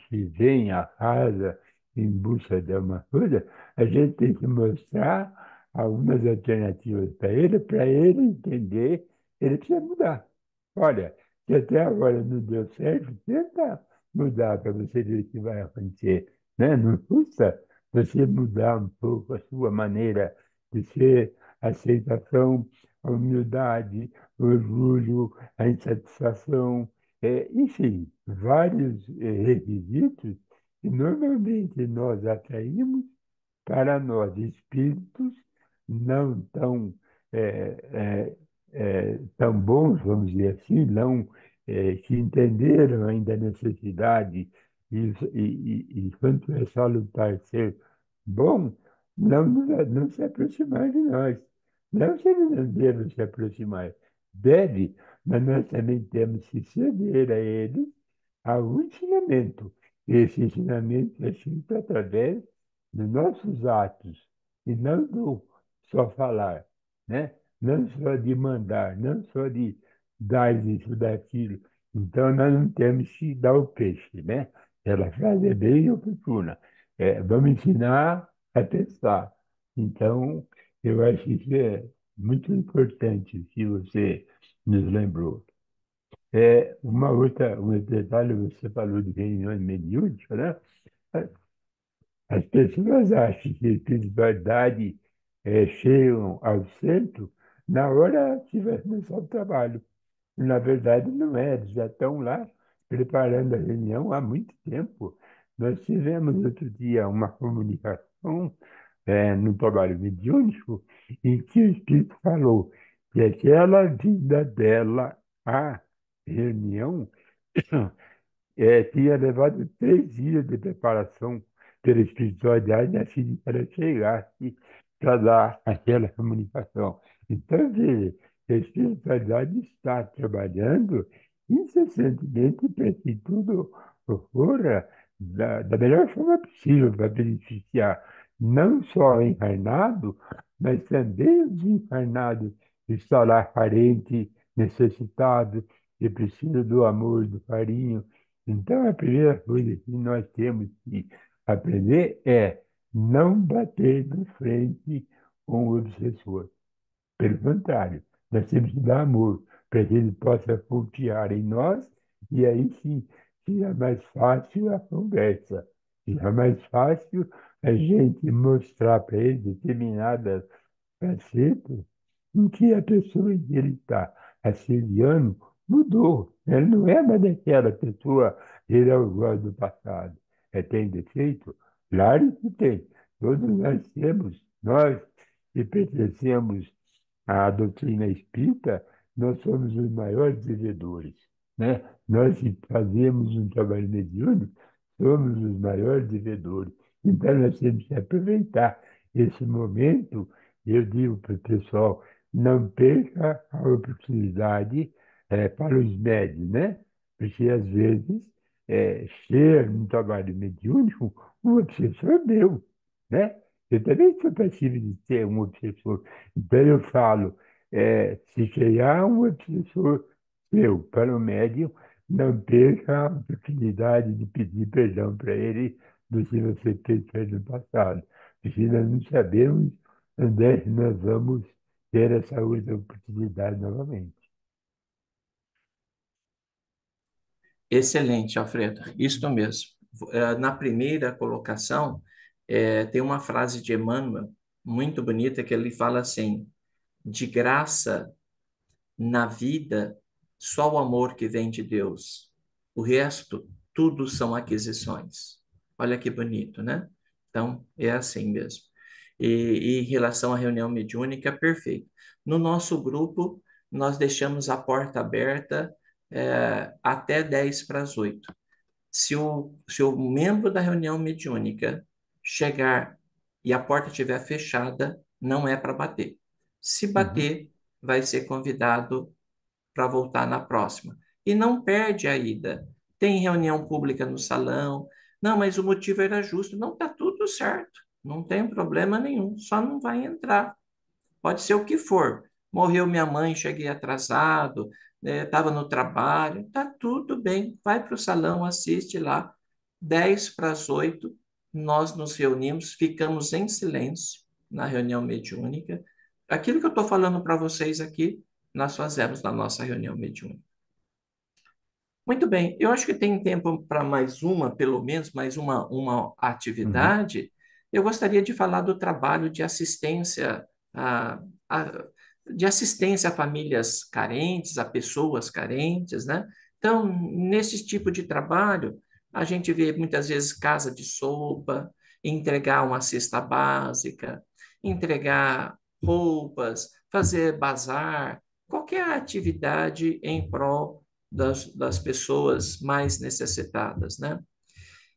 [SPEAKER 2] que vem a casa em busca de uma coisa, a gente tem que mostrar algumas alternativas para ele entender, ele precisa mudar. Olha, se até agora não deu certo, tenta mudar para você ver o que vai acontecer, né? Não custa você mudar um pouco a sua maneira de ser, a aceitação, a humildade, o orgulho, a insatisfação, enfim, vários requisitos que normalmente nós atraímos para nós, espíritos não tão, tão bons, vamos dizer assim, não, que entenderam ainda a necessidade e quanto é salutar ser bom, não se aproximar de nós. Não que eles não devam se aproximar, deve, mas nós também temos que ceder a eles ao ensinamento. Esse ensinamento é feito através dos nossos atos, e não do só falar, né? Não só de mandar, não só de dar isso, daquilo. Então, nós não temos que dar o peixe, né? Ela frase é bem oportuna. Vamos ensinar a pensar. Então, eu acho que isso é muito importante que você nos lembrou. Um detalhe, você falou de reuniões mediúnicas, né? As pessoas acham que a espiritualidade chegam ao centro na hora que vai começar o trabalho. Na verdade, não é, eles já estão lá preparando a reunião há muito tempo. Nós tivemos outro dia uma comunicação no trabalho mediúnico em que o Espírito falou que aquela vida dela, a reunião, tinha levado 3 dias de preparação pela espiritualidade a fim de que ela chegasse para dar aquela comunicação. Então, veja, a espiritualidade está trabalhando incessantemente para que tudo ocorra da melhor forma possível para beneficiar não só o encarnado, mas também os encarnados que estão lá carentes, necessitados, que precisam do amor, do carinho. Então, a primeira coisa que nós temos que aprender é não bater de frente com o obsessor. Pelo contrário, nós temos que dar amor para que ele possa confiar em nós e aí sim fica mais fácil a conversa. Fica mais fácil a gente mostrar para ele determinadas facetas em que a pessoa que ele está assediando mudou. Ele não é mais daquela pessoa que ele igual do passado. É, tem defeito? Claro que tem. Todos nós temos, nós que pertencemos à doutrina espírita, nós somos os maiores devedores, né? Nós que fazemos um trabalho mediúnico, somos os maiores devedores. Então, nós temos que aproveitar esse momento. Eu digo para o pessoal, não perca a oportunidade para os médios, né? Porque, às vezes, ser um trabalho mediúnico, um obsessor meu, né? Eu também sou passível de ser um obsessor. Então eu falo, se chegar um obsessor seu para o médium, não perca a oportunidade de pedir perdão para ele do que você fez no passado. Porque nós não sabemos onde é que nós vamos ter essa outra oportunidade novamente.
[SPEAKER 1] Excelente, Alfredo. Isso mesmo. Na primeira colocação, tem uma frase de Emmanuel muito bonita que ele fala assim: de graça na vida, só o amor que vem de Deus. O resto, tudo são aquisições. Olha que bonito, né? Então, é assim mesmo. E em relação à reunião mediúnica, perfeito. No nosso grupo, nós deixamos a porta aberta até 10 para as 8. Se o membro da reunião mediúnica chegar e a porta estiver fechada, não é para bater. Se
[SPEAKER 2] Uhum,
[SPEAKER 1] bater, vai ser convidado para voltar na próxima. E não perde a ida. Tem reunião pública no salão. Não, mas o motivo era justo. Não, está tudo certo. Não tem problema nenhum. Só não vai entrar. Pode ser o que for. Morreu minha mãe, cheguei atrasado, estava no trabalho. Tá tudo bem. Vai para o salão, assiste lá. 10 para as 8, nós nos reunimos, ficamos em silêncio na reunião mediúnica. Aquilo que eu estou falando para vocês aqui, nós fazemos na nossa reunião mediúnica. Muito bem, eu acho que tem tempo para mais uma, pelo menos, mais uma
[SPEAKER 2] uhum,
[SPEAKER 1] atividade. Eu gostaria de falar do trabalho de assistência, a, de assistência a famílias carentes, a pessoas carentes, né? Então, nesse tipo de trabalho, a gente vê muitas vezes casa de sopa, entregar uma cesta básica, entregar roupas, fazer bazar, qualquer atividade em prol das pessoas mais necessitadas, né?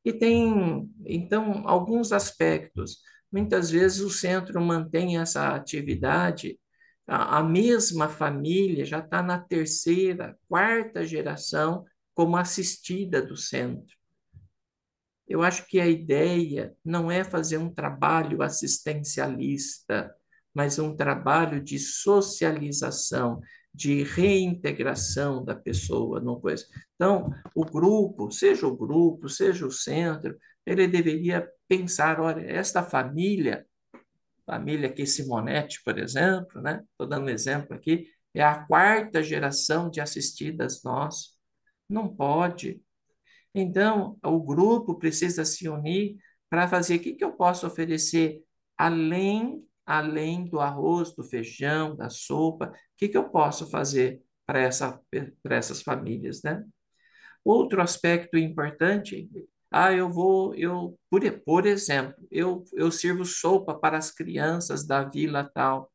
[SPEAKER 1] E tem, então, alguns aspectos. Muitas vezes o centro mantém essa atividade, a mesma família já está na terceira, quarta geração como assistida do centro. Eu acho que a ideia não é fazer um trabalho assistencialista, mas um trabalho de socialização, de reintegração da pessoa no coisa. Então, o grupo, seja o centro, ele deveria pensar, olha, esta família, família aqui Simonetti, por exemplo, né? Estou dando um exemplo aqui, é a quarta geração de assistidas nós. Não pode. Então, o grupo precisa se unir para fazer o que que eu posso oferecer além do arroz, do feijão, da sopa, o que que eu posso fazer para essas famílias, né? Outro aspecto importante, por exemplo, eu sirvo sopa para as crianças da vila tal,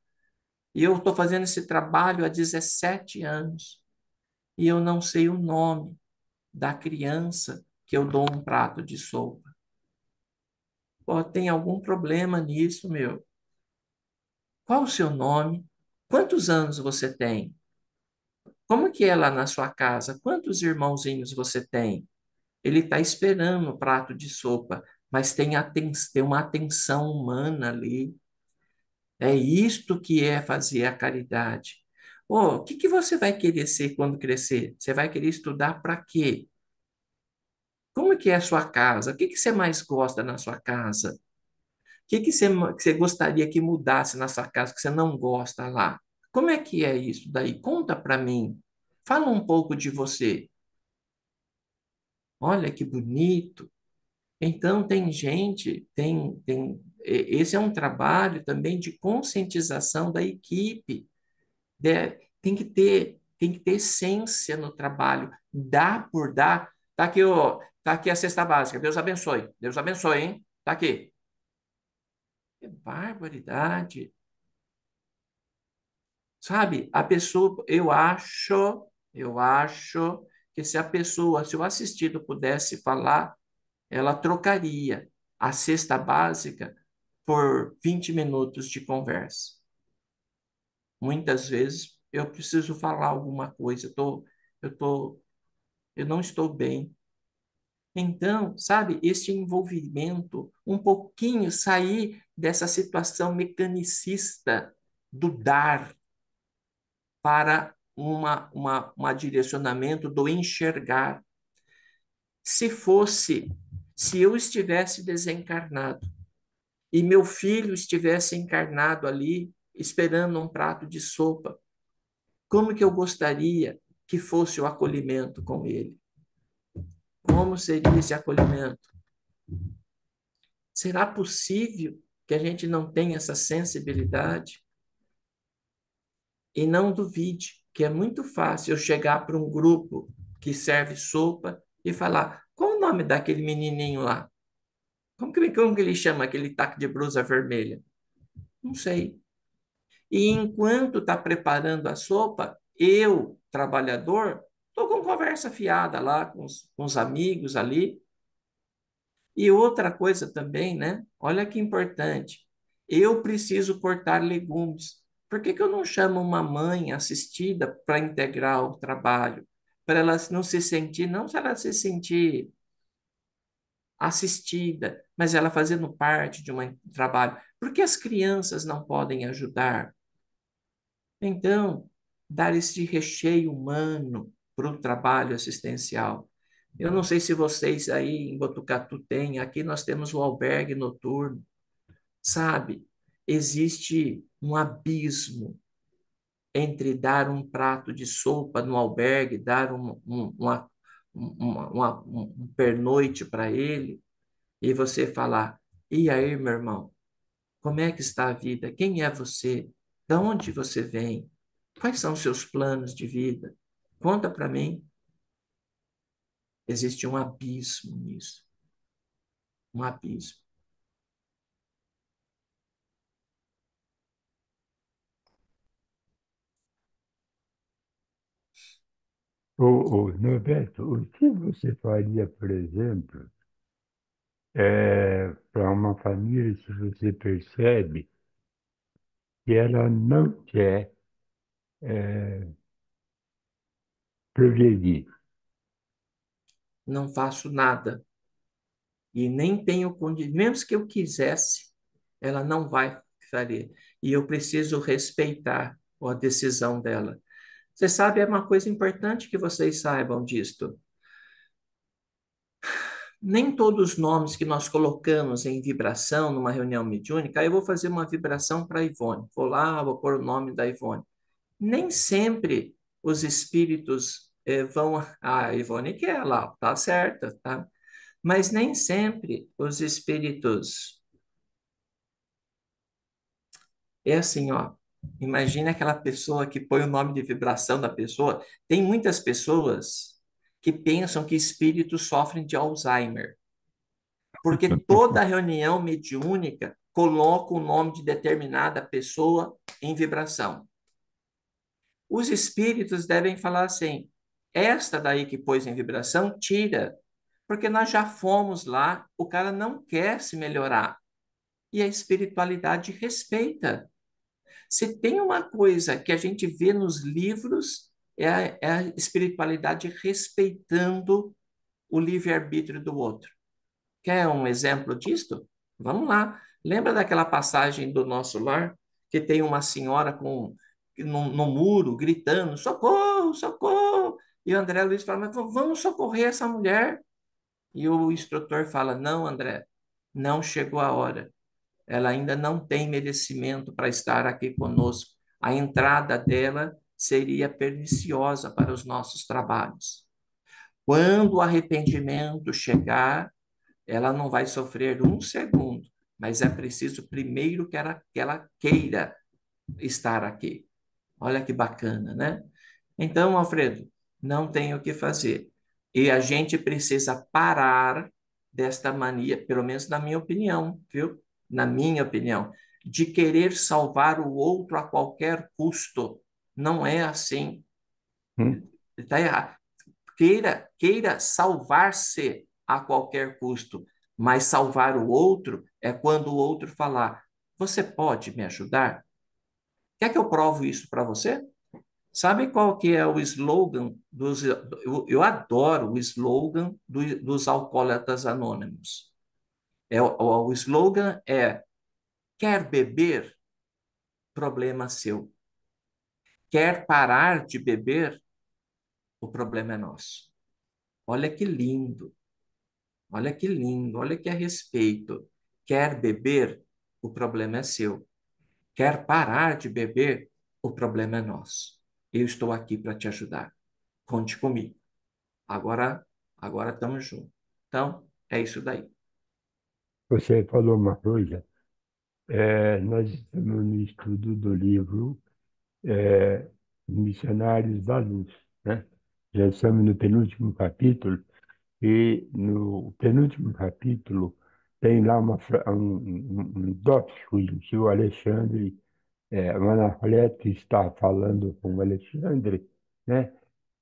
[SPEAKER 1] e eu estou fazendo esse trabalho há 17 anos, e eu não sei o nome da criança que eu dou um prato de sopa. Pô, tem algum problema nisso, meu? Qual o seu nome? Quantos anos você tem? Como que é lá na sua casa? Quantos irmãozinhos você tem? Ele está esperando o prato de sopa, mas tem uma atenção humana ali. É isto que é fazer a caridade. Oh, o que que você vai querer ser quando crescer? Você vai querer estudar para quê? Como que é a sua casa? O que que você mais gosta na sua casa? O que você gostaria que mudasse na sua casa que você não gosta lá? Como é que é isso daí? Conta para mim. Fala um pouco de você. Olha que bonito. Então, tem gente, esse é um trabalho também de conscientização da equipe. Tem que ter essência no trabalho. Dá por dar. Tá aqui, ó, tá aqui a cesta básica. Deus abençoe. Deus abençoe, hein? Tá aqui. Que barbaridade. Sabe? A pessoa, eu acho que se o assistido pudesse falar, ela trocaria a cesta básica por 20 minutos de conversa. Muitas vezes eu preciso falar alguma coisa, eu tô, eu não estou bem. Então, sabe, este envolvimento, um pouquinho sair dessa situação mecanicista do dar para uma direcionamento do enxergar. Se fosse, se eu estivesse desencarnado e meu filho estivesse encarnado ali, esperando um prato de sopa, como que eu gostaria que fosse o acolhimento com ele? Como seria esse acolhimento? Será possível que a gente não tenha essa sensibilidade? E não duvide que é muito fácil eu chegar para um grupo que serve sopa e falar: qual o nome daquele menininho lá? Como que ele chama aquele taco de blusa vermelha? Não sei. E enquanto está preparando a sopa, eu, trabalhador, estou com conversa fiada lá com os amigos ali. E outra coisa também, né? Olha que importante. Eu preciso cortar legumes. Por que que eu não chamo uma mãe assistida para integrar o trabalho? Para ela não se sentir, não se ela se sentir assistida, mas ela fazendo parte de um trabalho. Por que as crianças não podem ajudar? Então, dar esse recheio humano para o trabalho assistencial. Eu não sei se vocês aí em Botucatu têm, aqui nós temos o albergue noturno, sabe? Existe um abismo entre dar um prato de sopa no albergue, dar um pernoite para ele, e você falar: e aí, meu irmão, como é que está a vida? Quem é você? De onde você vem? Quais são os seus planos de vida? Conta para mim. Existe um abismo nisso, um abismo.
[SPEAKER 2] Norberto, o que você faria, por exemplo, para uma família se você percebe que ela não quer progredir?
[SPEAKER 1] Não faço nada e nem tenho condições, mesmo que eu quisesse, ela não vai fazer. E eu preciso respeitar a decisão dela. Você sabe, é uma coisa importante que vocês saibam disto. Nem todos os nomes que nós colocamos em vibração numa reunião mediúnica, aí eu vou fazer uma vibração para a Ivone. Vou lá, vou pôr o nome da Ivone. Nem sempre os espíritos vão. Ah, a Ivone quer lá, tá certa, tá? Mas nem sempre os espíritos. É assim, ó. Imagina aquela pessoa que põe o nome de vibração da pessoa. Tem muitas pessoas que pensam que espíritos sofrem de Alzheimer, porque toda reunião mediúnica coloca o nome de determinada pessoa em vibração. Os espíritos devem falar assim: esta daí que pôs em vibração, tira, porque nós já fomos lá, o cara não quer se melhorar. E a espiritualidade respeita. Se tem uma coisa que a gente vê nos livros, é a espiritualidade respeitando o livre-arbítrio do outro. Quer um exemplo disto? Vamos lá. Lembra daquela passagem do Nosso Lar, que tem uma senhora no muro gritando: socorro, socorro! E o André Luiz fala: mas vamos socorrer essa mulher. E o instrutor fala: não, André, não chegou a hora. Ela ainda não tem merecimento para estar aqui conosco. A entrada dela seria perniciosa para os nossos trabalhos. Quando o arrependimento chegar, ela não vai sofrer um segundo, mas é preciso primeiro que ela queira estar aqui. Olha que bacana, né? Então, Alfredo, não tem o que fazer. E a gente precisa parar desta mania, pelo menos na minha opinião, viu? Na minha opinião, de querer salvar o outro a qualquer custo. Não é assim.
[SPEAKER 2] Hum?
[SPEAKER 1] Está errado. Queira salvar-se a qualquer custo, mas salvar o outro é quando o outro falar: você pode me ajudar? Quer que eu provo isso para você? Sabe qual que é o slogan dos... Eu adoro o slogan dos Alcoólatas Anônimos. O slogan é: quer beber? Problema seu. Quer parar de beber? O problema é nosso. Olha que lindo. Olha que lindo, olha que a respeito. Quer beber? O problema é seu. Quer parar de beber? O problema é nosso. Eu estou aqui para te ajudar. Conte comigo. Agora, agora estamos juntos. Então, é isso daí.
[SPEAKER 2] Você falou uma coisa, nós estamos no estudo do livro Missionários da Luz, né? Já estamos no penúltimo capítulo, e no penúltimo capítulo tem lá um tópico em que o Alexandre, o Anacleto está falando com o Alexandre, né?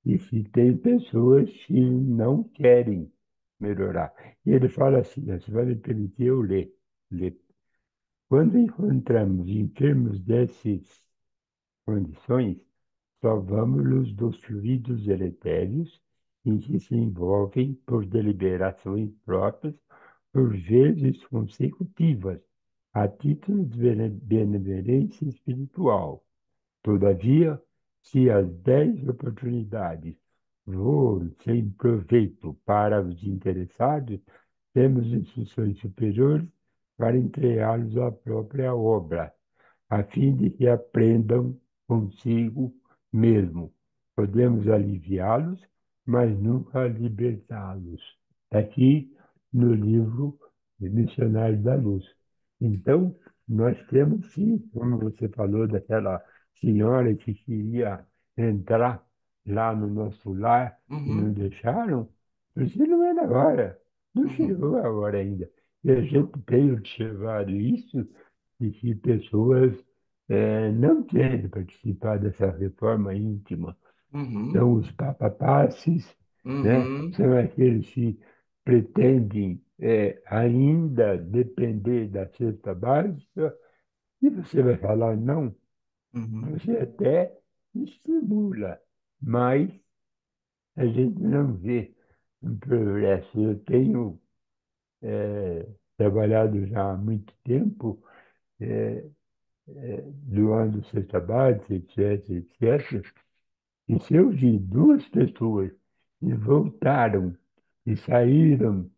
[SPEAKER 2] E se tem pessoas que não querem melhorar. E ele fala assim, você vai me permitir eu ler. Quando encontramos enfermos dessas condições, salvamos-los dos fluidos deletérios em que se envolvem por deliberações próprias, por vezes consecutivas, a título de benevolência espiritual. Todavia, se as 10 oportunidades voam sem proveito para os interessados, temos instruções superiores para entregá-los à própria obra, a fim de que aprendam consigo mesmo. Podemos aliviá-los, mas nunca libertá-los. Está aqui no livro de Missionários da Luz. Então, nós temos sim, como você falou daquela senhora que queria entrar lá no nosso lar e não
[SPEAKER 1] Uhum,
[SPEAKER 2] deixaram, isso não é agora, não
[SPEAKER 1] uhum,
[SPEAKER 2] chegou a hora ainda. E a gente tem observado isso, de que pessoas não querem participar dessa reforma íntima.
[SPEAKER 1] uhum,
[SPEAKER 2] São os papapasses, né?
[SPEAKER 1] uhum,
[SPEAKER 2] São aqueles que pretendem ainda depender da cesta básica, e você vai falar não,
[SPEAKER 1] uhum,
[SPEAKER 2] você até estimula, mas a gente não vê um progresso. Eu tenho trabalhado já há muito tempo, doando cesta básica, etc, etc. E se eu vi duas pessoas que voltaram e saíram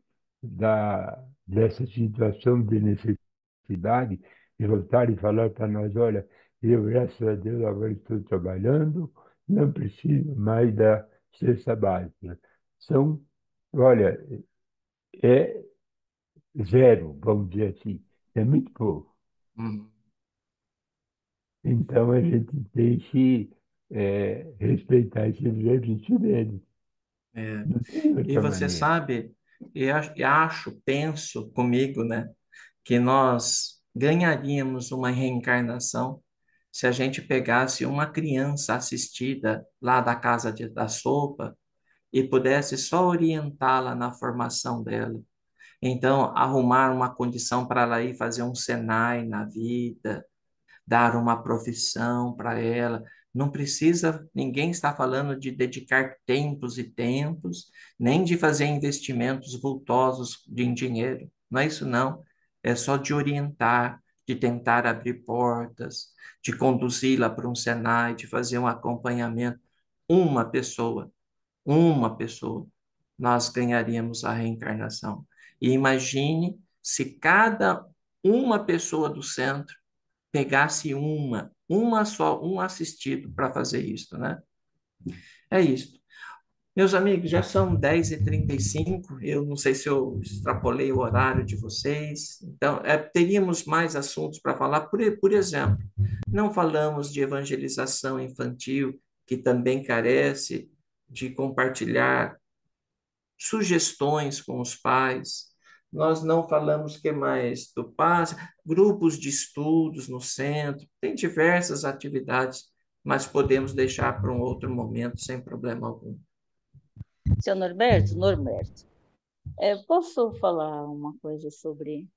[SPEAKER 2] dessa situação de necessidade e voltaram e falaram para nós, olha, eu, graças a Deus, agora estou trabalhando, não preciso mais da cesta básica. São, olha, é zero, vamos dizer assim, é muito pouco.
[SPEAKER 1] uhum.
[SPEAKER 2] Então a gente tem que respeitar esse exercício deles.
[SPEAKER 1] É.
[SPEAKER 2] Não tem
[SPEAKER 1] E
[SPEAKER 2] outra
[SPEAKER 1] você
[SPEAKER 2] maneira.
[SPEAKER 1] sabe, penso comigo, né, que nós ganharíamos uma reencarnação se a gente pegasse uma criança assistida lá da da sopa e pudesse só orientá-la na formação dela. Então, arrumar uma condição para ela ir fazer um Senai na vida, dar uma profissão para ela, Não precisa, ninguém está falando de dedicar tempos e tempos, nem de fazer investimentos vultosos em dinheiro. Não é isso, não. É só de orientar, de tentar abrir portas, de conduzi-la para um Senai, de fazer um acompanhamento. Uma pessoa, uma pessoa, nós ganharíamos a reencarnação. E imagine se cada uma pessoa do centro pegasse uma só, um assistido para fazer isso, né? É isso. Meus amigos, já são 10h35. Eu não sei se eu extrapolei o horário de vocês. Então, teríamos mais assuntos para falar. Por exemplo, não falamos de evangelização infantil, que também carece de compartilhar sugestões com os pais. Nós não falamos que mais do PAS, grupos de estudos no centro, tem diversas atividades, mas podemos deixar para um outro momento sem problema algum.
[SPEAKER 4] Seu Norberto, posso falar uma coisa sobre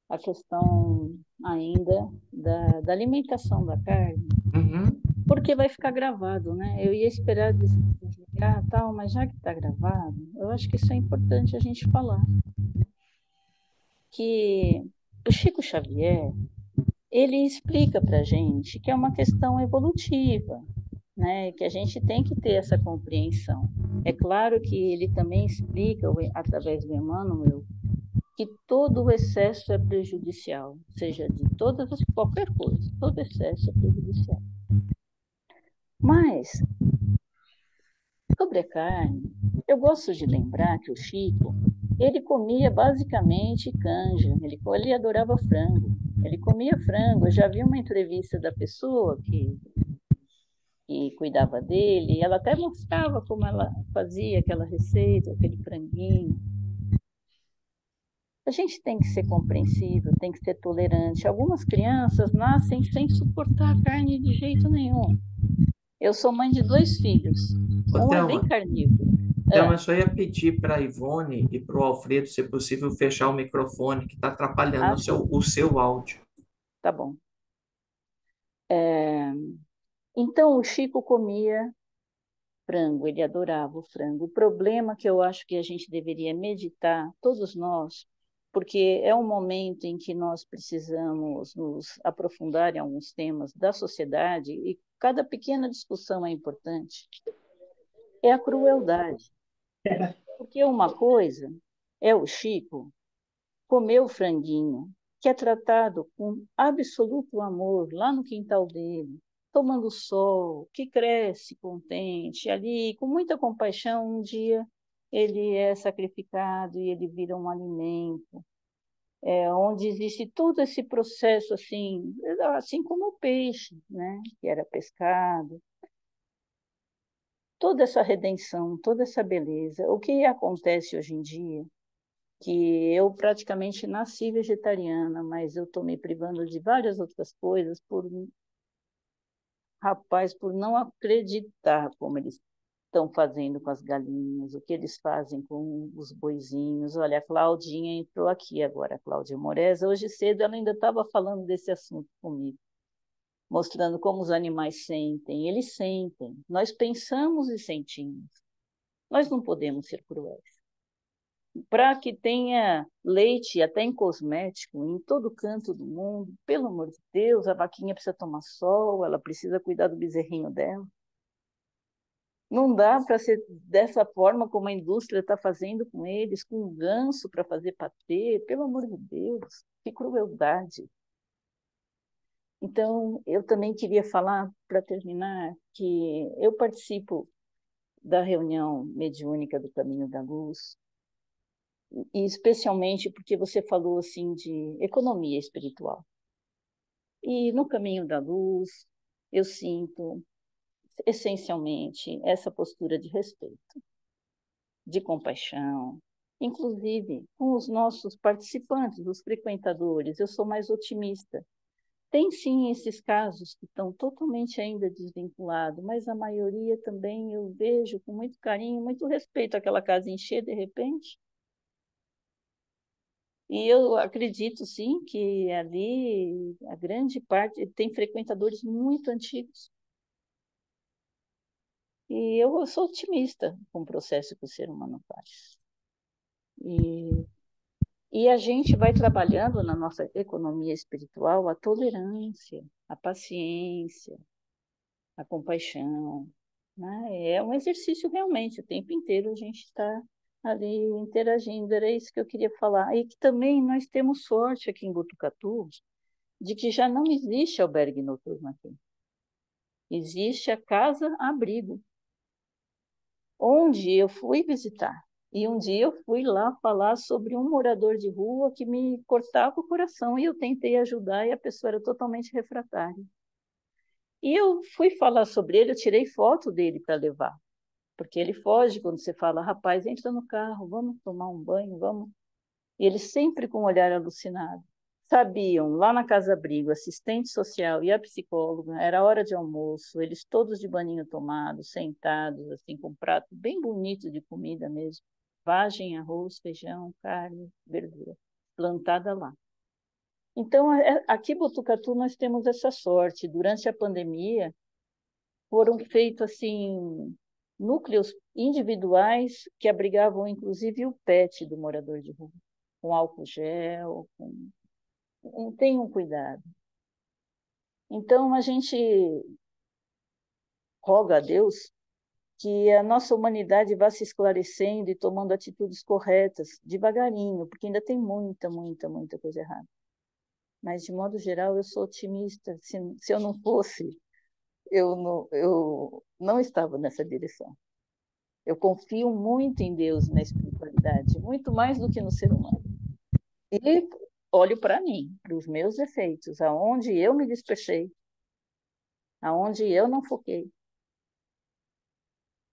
[SPEAKER 4] a questão ainda da alimentação da carne?
[SPEAKER 1] Uhum.
[SPEAKER 4] Porque vai ficar gravado, né? Eu ia esperar desligar, tal, mas já que está gravado, eu acho que isso é importante a gente falar. Que o Chico Xavier, ele explica para a gente que é uma questão evolutiva, né? Que a gente tem que ter essa compreensão. É claro que ele também explica, através do Emmanuel, que todo o excesso é prejudicial, seja de qualquer coisa, todo excesso é prejudicial. Mas, sobre a carne, eu gosto de lembrar que o Chico, ele comia basicamente canja, ele adorava frango, ele comia frango. Eu já vi uma entrevista da pessoa que cuidava dele, e ela até mostrava como ela fazia aquela receita, aquele franguinho. A gente tem que ser compreensível, tem que ser tolerante. Algumas crianças nascem sem suportar carne de jeito nenhum. Eu sou mãe de 2 filhos.
[SPEAKER 1] Ô,
[SPEAKER 4] Um é bem
[SPEAKER 1] Thelma,
[SPEAKER 4] carnívoro.
[SPEAKER 1] Thelma, eu só ia pedir para a Ivone e para o Alfredo, se possível, fechar o microfone, que está atrapalhando
[SPEAKER 4] Ah,
[SPEAKER 1] o seu áudio.
[SPEAKER 4] tá bom. Então, o Chico comia frango, ele adorava o frango. O problema que eu acho que a gente deveria meditar, todos nós, porque é um momento em que nós precisamos nos aprofundar em alguns temas da sociedade, e cada pequena discussão é importante, é a crueldade. Porque uma coisa é o Chico comer o franguinho, que é tratado com absoluto amor lá no quintal dele, tomando sol, que cresce contente, ali, com muita compaixão, um dia ele é sacrificado e ele vira um alimento, onde existe todo esse processo assim como o peixe, né, que era pescado, toda essa redenção, toda essa beleza. O que acontece hoje em dia, que eu praticamente nasci vegetariana, mas eu estou me privando de várias outras coisas por não acreditar como eles estão fazendo com as galinhas, o que eles fazem com os boizinhos. Olha, a Claudinha entrou aqui agora, a Cláudia Moraes. Hoje cedo ela ainda estava falando desse assunto comigo, mostrando como os animais sentem. Eles sentem. Nós pensamos e sentimos. Nós não podemos ser cruéis. Para que tenha leite até em cosmético em todo canto do mundo, pelo amor de Deus, a vaquinha precisa tomar sol, ela precisa cuidar do bezerrinho dela. Não dá para ser dessa forma como a indústria está fazendo com eles, com um ganso para fazer patê, pelo amor de Deus, que crueldade. Então, eu também queria falar, para terminar, que eu participo da reunião mediúnica do Caminho da Luz, e especialmente porque você falou assim de economia espiritual. E no Caminho da Luz, eu sinto essencialmente essa postura de respeito, de compaixão, inclusive com os nossos participantes, os frequentadores. Eu sou mais otimista. Tem sim esses casos que estão totalmente ainda desvinculados, mas a maioria também eu vejo com muito carinho, muito respeito, aquela casa encher de repente. E eu acredito, sim, que ali a grande parte tem frequentadores muito antigos, E eu sou otimista com o processo que o ser humano faz. E a gente vai trabalhando na nossa economia espiritual a tolerância, a paciência, a compaixão, né? É um exercício realmente, o tempo inteiro a gente está ali interagindo, era isso que eu queria falar. E que também nós temos sorte aqui em Botucatu de que já não existe albergue noturno aqui. Existe a casa-abrigo, onde eu fui visitar. E um dia eu fui lá falar sobre um morador de rua que me cortava o coração e eu tentei ajudar e a pessoa era totalmente refratária. E eu fui falar sobre ele, eu tirei foto dele para levar, porque ele foge quando você fala, rapaz, entra no carro, vamos tomar um banho, vamos. E ele sempre com um olhar alucinado. Sabiam, lá na Casa Abrigo, assistente social e a psicóloga, era hora de almoço, eles todos de banhinho tomado, sentados, assim, com um prato bem bonito de comida mesmo. Vagem, arroz, feijão, carne, verdura, plantada lá. Então, aqui em Botucatu nós temos essa sorte. Durante a pandemia, foram feitos, assim, núcleos individuais que abrigavam, inclusive, o pet do morador de rua, com álcool gel, tem um cuidado. Então, a gente roga a Deus que a nossa humanidade vá se esclarecendo e tomando atitudes corretas, devagarinho, porque ainda tem muita, muita, muita coisa errada. Mas, de modo geral, eu sou otimista. Se eu não fosse, eu não estava nessa direção. Eu confio muito em Deus, na espiritualidade, muito mais do que no ser humano. E olho para mim, para os meus defeitos, aonde eu me dispersei, aonde eu não foquei.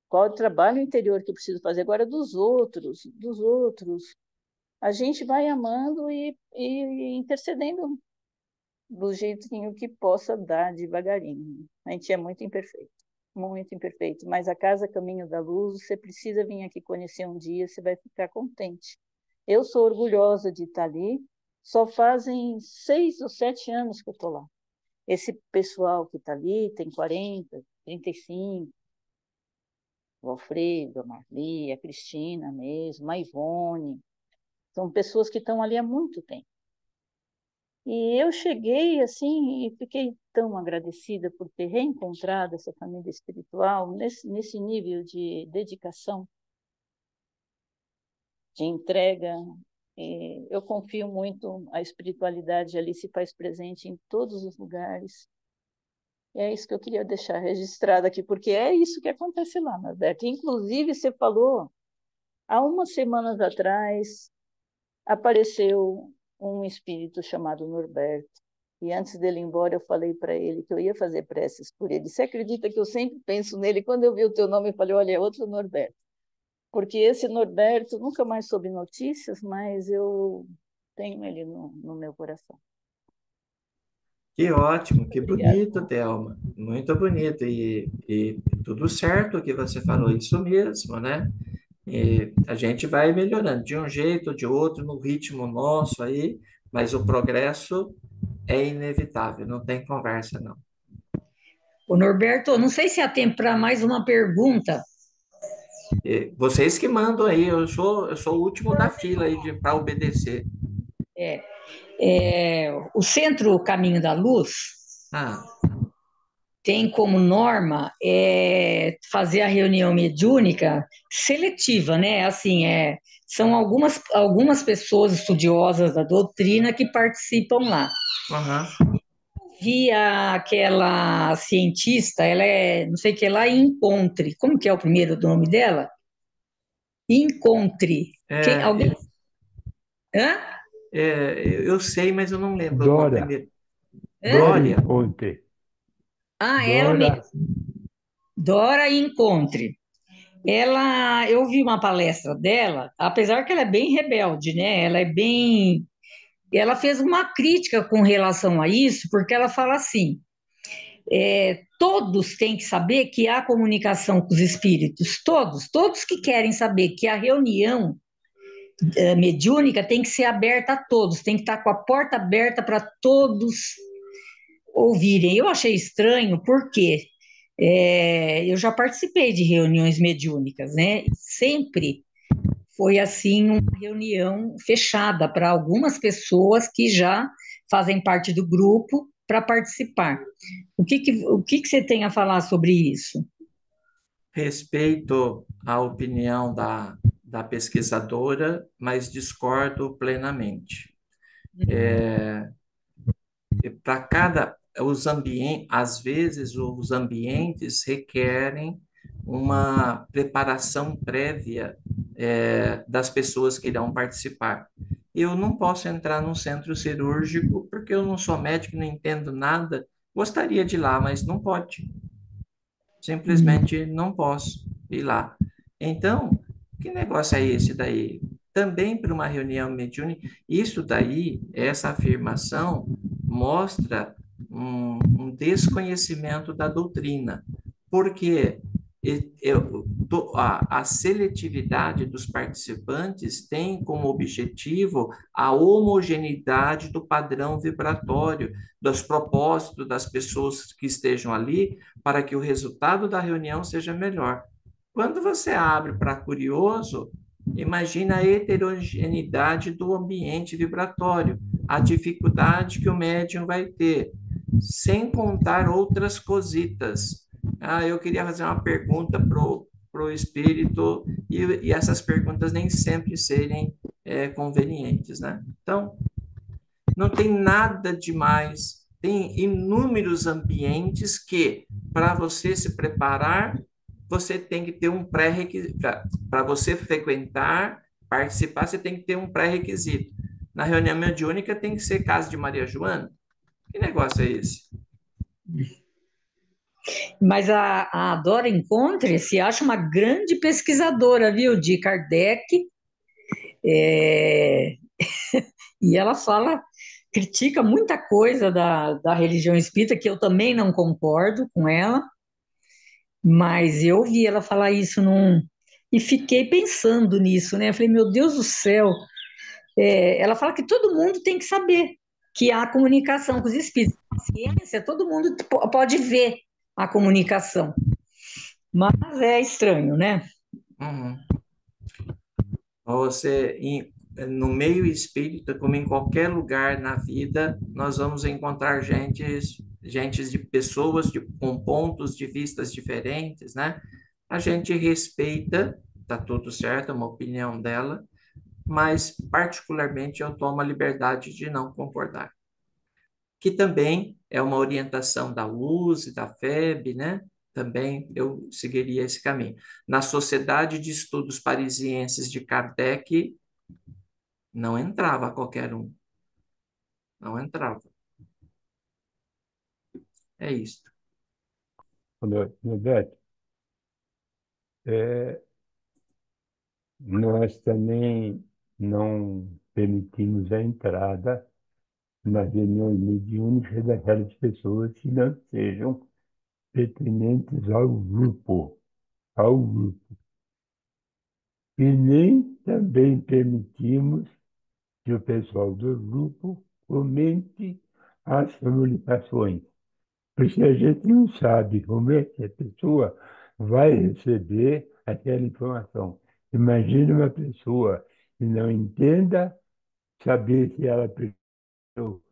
[SPEAKER 4] Qual é o trabalho interior que eu preciso fazer agora dos outros, dos outros. A gente vai amando e intercedendo do jeitinho que possa dar devagarinho. A gente é muito imperfeito, mas a Casa Caminho da Luz, você precisa vir aqui conhecer um dia, você vai ficar contente. Eu sou orgulhosa de estar ali, só fazem 6 ou 7 anos que eu estou lá. Esse pessoal que está ali tem 40, 35, o Alfredo, a Marli, a Cristina mesmo, a Ivone, são pessoas que estão ali há muito tempo. E eu cheguei assim e fiquei tão agradecida por ter reencontrado essa família espiritual nesse nível de dedicação, de entrega. E eu confio muito, a espiritualidade ali se faz presente em todos os lugares. E é isso que eu queria deixar registrado aqui, porque é isso que acontece lá, Norberto. Inclusive, você falou, há umas semanas atrás, apareceu um espírito chamado Norberto. E antes dele ir embora, eu falei para ele que eu ia fazer preces por ele. Você acredita que eu sempre penso nele? Quando eu vi o teu nome, eu falei, olha, é outro Norberto. Porque esse Norberto, nunca mais soube notícias, mas eu tenho ele no meu coração.
[SPEAKER 1] Que ótimo, que
[SPEAKER 4] Obrigada.
[SPEAKER 1] bonito, Thelma. Muito bonito. E tudo certo o que você falou, isso mesmo, né? E a gente vai melhorando de um jeito ou de outro, no ritmo nosso aí, mas o progresso é inevitável, não tem conversa, não.
[SPEAKER 3] Ô Norberto, não sei se há tempo para mais uma pergunta.
[SPEAKER 1] E vocês que mandam aí, eu sou o último da fila aí para obedecer.
[SPEAKER 3] O Centro Caminho da Luz
[SPEAKER 1] Ah,
[SPEAKER 3] tem como norma fazer a reunião mediúnica seletiva, né? Assim, são algumas pessoas estudiosas da doutrina que participam lá.
[SPEAKER 1] aham.
[SPEAKER 3] Via aquela cientista, ela não sei o que lá, Encontre. Como que é o primeiro nome dela? Encontre. Alguém?
[SPEAKER 1] É,
[SPEAKER 3] Hã?
[SPEAKER 1] eu sei, mas eu não lembro o nome
[SPEAKER 2] Dora,
[SPEAKER 1] primeiro.
[SPEAKER 3] Hã?
[SPEAKER 2] Dora
[SPEAKER 1] Glória?
[SPEAKER 2] Inconte.
[SPEAKER 3] Ah, ela
[SPEAKER 2] Dora,
[SPEAKER 3] mesma. Dora Encontre. Eu vi uma palestra dela, apesar que ela é bem rebelde, né? Ela fez uma crítica com relação a isso, porque ela fala assim: todos têm que saber que há comunicação com os espíritos, todos que querem saber que a reunião mediúnica tem que ser aberta a todos, tem que estar com a porta aberta para todos ouvirem. Eu achei estranho, por quê? Eu já participei de reuniões mediúnicas, né? Sempre foi assim uma reunião fechada para algumas pessoas que já fazem parte do grupo para participar. O que que você tem a falar sobre isso?
[SPEAKER 1] Respeito a opinião da pesquisadora, mas discordo plenamente. Para cada os ambientes, às vezes os ambientes requerem uma preparação prévia das pessoas que irão participar. Eu não posso entrar num centro cirúrgico porque eu não sou médico, não entendo nada. Gostaria de ir lá, mas não pode.
[SPEAKER 3] Hum.
[SPEAKER 1] Simplesmente não posso ir lá. Então, que negócio é esse daí? Também para uma reunião mediúnica, isso daí, essa afirmação, mostra um desconhecimento da doutrina. Porque a seletividade dos participantes tem como objetivo a homogeneidade do padrão vibratório, dos propósitos das pessoas que estejam ali, para que o resultado da reunião seja melhor. Quando você abre para curioso, imagina a heterogeneidade do ambiente vibratório, a dificuldade que o médium vai ter, sem contar outras cositas. Ah, eu queria fazer uma pergunta pro espírito e essas perguntas nem sempre serem convenientes, né? Então, não tem nada demais. Tem inúmeros ambientes que, para você se preparar, você tem que ter um pré-requisito. Para você frequentar, participar, você tem que ter um pré-requisito. Na reunião mediúnica tem que ser casa de Maria Joana? Que negócio é esse?
[SPEAKER 3] Mas a Dora Encontre se acha uma grande pesquisadora, viu, de Kardec, é, e ela fala, critica muita coisa da religião espírita, que eu também não concordo com ela, mas eu ouvi ela falar isso e fiquei pensando nisso, né? Eu falei, meu Deus do céu, ela fala que todo mundo tem que saber que há comunicação com os espíritos. A ciência, todo mundo pode ver a comunicação, mas é estranho, né?
[SPEAKER 1] Uhum. Você, no meio espírita, como em qualquer lugar na vida, nós vamos encontrar gentes de pessoas com pontos de vistas diferentes, né? A gente respeita, tá tudo certo, é uma opinião dela, mas particularmente eu tomo a liberdade de não concordar, que também é uma orientação da USE, da FEB, né? Também eu seguiria esse caminho. Na Sociedade de Estudos Parisienses de Kardec, não entrava qualquer um, não entrava. É isso.
[SPEAKER 2] Roberto, é, nós também não permitimos a entrada nas reuniões mediúnicas daquelas pessoas que não sejam pertinentes ao grupo. E nem também permitimos que o pessoal do grupo comente as comunicações, porque a gente não sabe como é que a pessoa vai receber aquela informação. Imagine uma pessoa que não entenda, saber se ela perdeu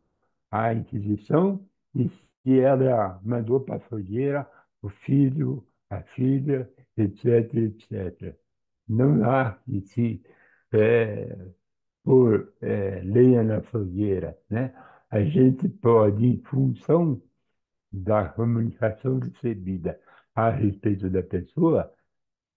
[SPEAKER 2] a Inquisição e se ela mandou para a fogueira o filho, a filha, etc, etc. Não há que se por lenha na fogueira, né? A gente pode, em função da comunicação recebida a respeito da pessoa,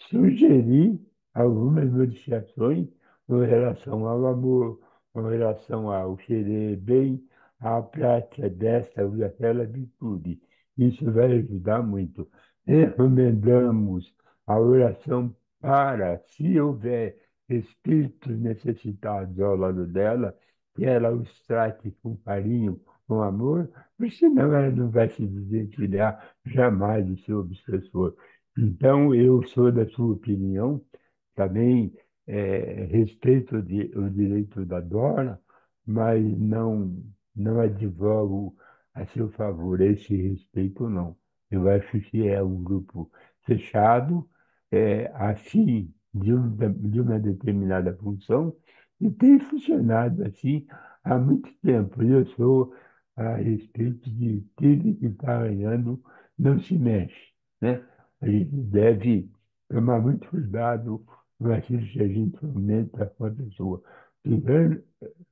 [SPEAKER 2] sugerir algumas modificações com relação ao amor, com relação ao querer bem, à prática desta ou daquela virtude. Isso vai ajudar muito. Recomendamos a oração para, se houver espíritos necessitados ao lado dela, que ela os trate com carinho, com amor, porque senão ela não vai se desvencilhar jamais do seu obsessor. Então, eu sou da sua opinião, também respeito o direito da Dora, mas não advogo a seu favor esse respeito, não. Eu acho que é um grupo fechado, assim, de uma determinada função, e tem funcionado assim há muito tempo. Eu sou a respeito de tigre que está ganhando, não se mexe, né? A gente deve tomar muito cuidado com aquilo que a gente fomenta com a pessoa. A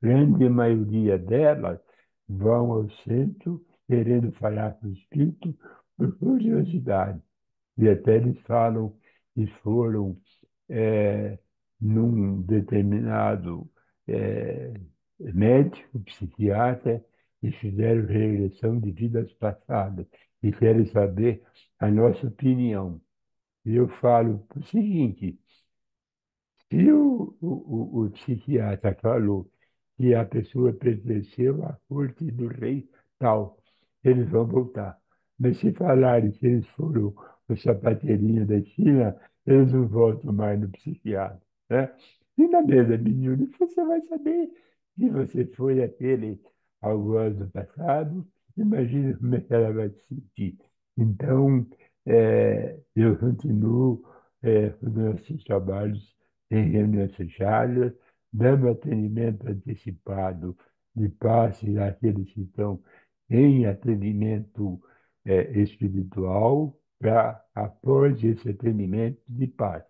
[SPEAKER 2] grande maioria delas vão ao centro querendo falar com o espírito por curiosidade. E até eles falam que foram num determinado eh, médico, psiquiatra, e fizeram regressão de vidas passadas e querem saber a nossa opinião. E eu falo o seguinte: se o psiquiatra falou que a pessoa pertenceu à corte do rei tal, eles vão voltar. Mas se falarem que eles foram o sapateirinho da China, eles não voltam mais no psiquiatra, né? E na mesa, menino, você vai saber se você foi aquele algoz do passado, imagina como é que ela vai se sentir. Então, eu continuo os nossos trabalhos em reuniões fechadas, dando atendimento antecipado de passe àqueles que estão em atendimento espiritual, para, após esse atendimento de passe,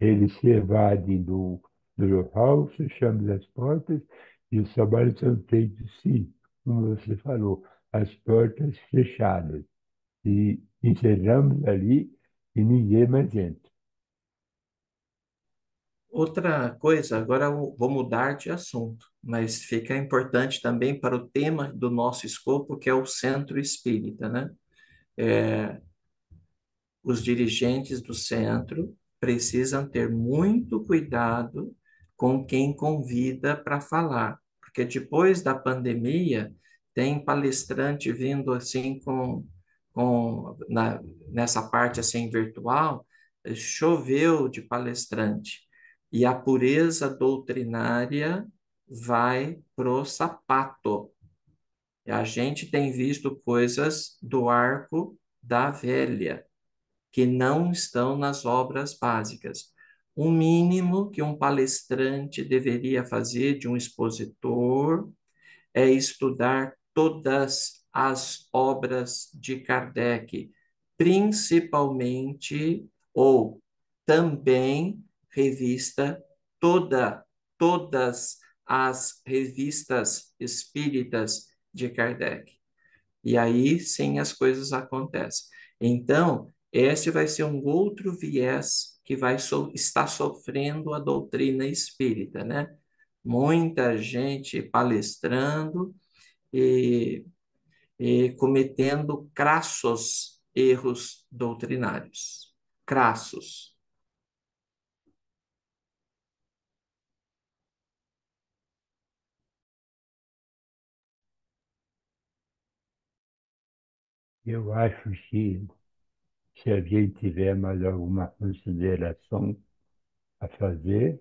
[SPEAKER 2] eles se evadem do local, fechamos as portas e os trabalhos são feitos, sim, como você falou, as portas fechadas. E encerramos ali e ninguém mais entra.
[SPEAKER 1] Outra coisa, agora eu vou mudar de assunto, mas fica importante também para o tema do nosso escopo, que é o centro espírita, né? Os dirigentes do centro precisam ter muito cuidado com quem convida para falar, porque depois da pandemia tem palestrante vindo assim nessa parte assim virtual, choveu de palestrante e a pureza doutrinária vai pro sapato. E a gente tem visto coisas do arco da velha que não estão nas obras básicas. O mínimo que um palestrante deveria fazer de um expositor é estudar todas as obras de Kardec, principalmente ou também revista todas as revistas espíritas de Kardec. E aí sim as coisas acontecem. Então, esse vai ser um outro viés que vai estar sofrendo a doutrina espírita, né? Muita gente palestrando e, e cometendo crassos erros doutrinários. Crassos.
[SPEAKER 2] Eu acho que se alguém tiver mais alguma consideração a fazer,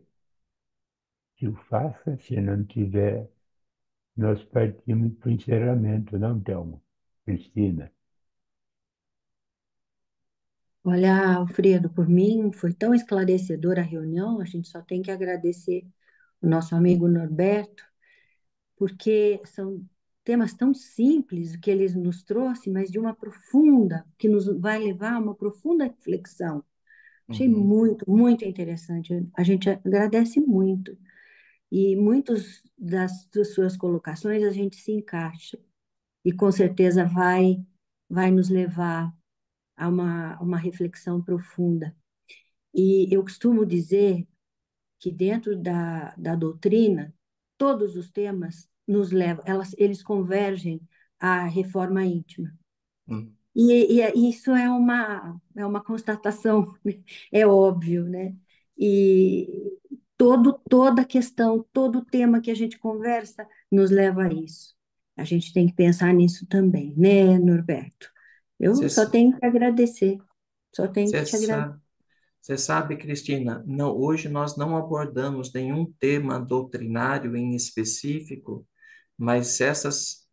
[SPEAKER 2] que o faça. Se não tiver, nós partimos para o encerramento, não, Thelma? Cristina.
[SPEAKER 5] Olha, Alfredo, por mim foi tão esclarecedora a reunião, a gente só tem que agradecer o nosso amigo Norberto, porque são temas tão simples que ele nos trouxe, mas de uma profunda, que nos vai levar a uma profunda reflexão. Achei
[SPEAKER 1] Uhum.
[SPEAKER 5] muito, muito interessante. A gente agradece muito. E muitas das suas colocações a gente se encaixa. E com certeza vai nos levar a uma reflexão profunda. E eu costumo dizer que dentro da doutrina, todos os temas nos levam, eles convergem à reforma íntima.
[SPEAKER 1] Uhum.
[SPEAKER 5] E isso é uma constatação, é óbvio, né? E toda questão, todo tema que a gente conversa nos leva a isso. A gente tem que pensar nisso também, né, Norberto? Eu só
[SPEAKER 1] Você
[SPEAKER 5] tenho que agradecer, só tenho que te agradecer.
[SPEAKER 1] sabe, você sabe, Cristina, não, hoje nós não abordamos nenhum tema doutrinário em específico, mas essas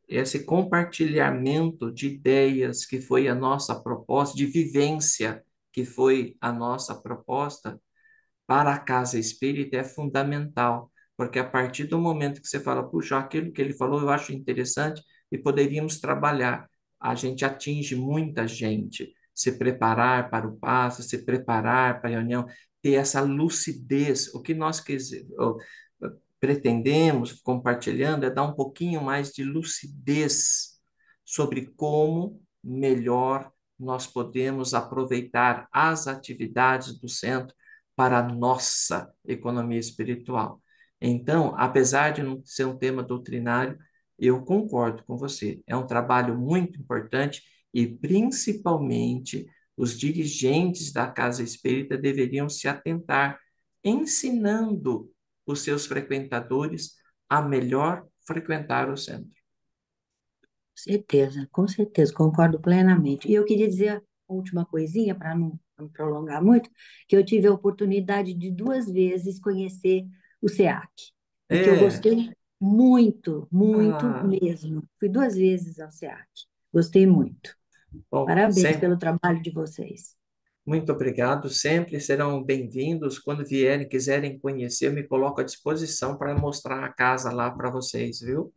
[SPEAKER 1] esse compartilhamento de ideias que foi a nossa proposta, de vivência que foi a nossa proposta, para a casa espírita é fundamental, porque a partir do momento que você fala, puxa, aquilo que ele falou eu acho interessante e poderíamos trabalhar, a gente atinge muita gente. Se preparar para o passo, se preparar para a reunião, ter essa lucidez. O que nós pretendemos, compartilhando, é dar um pouquinho mais de lucidez sobre como melhor nós podemos aproveitar as atividades do centro para a nossa economia espiritual. Então, apesar de não ser um tema doutrinário, eu concordo com você. É um trabalho muito importante e, principalmente, os dirigentes da Casa Espírita deveriam se atentar, ensinando os seus frequentadores a melhor frequentar o centro.
[SPEAKER 5] Certeza, com certeza, concordo plenamente. E eu queria dizer a última coisinha, para não prolongar muito, que eu tive a oportunidade de 2 vezes conhecer o SEAC, e que eu
[SPEAKER 1] É,
[SPEAKER 5] gostei muito, muito
[SPEAKER 1] ah,
[SPEAKER 5] mesmo. Fui 2 vezes ao SEAC, gostei muito.
[SPEAKER 1] bom,
[SPEAKER 5] Parabéns
[SPEAKER 1] sempre.
[SPEAKER 5] pelo trabalho de vocês.
[SPEAKER 1] Muito obrigado, sempre serão bem-vindos. Quando vierem, quiserem conhecer, eu me coloco à disposição para mostrar a casa lá para vocês, viu?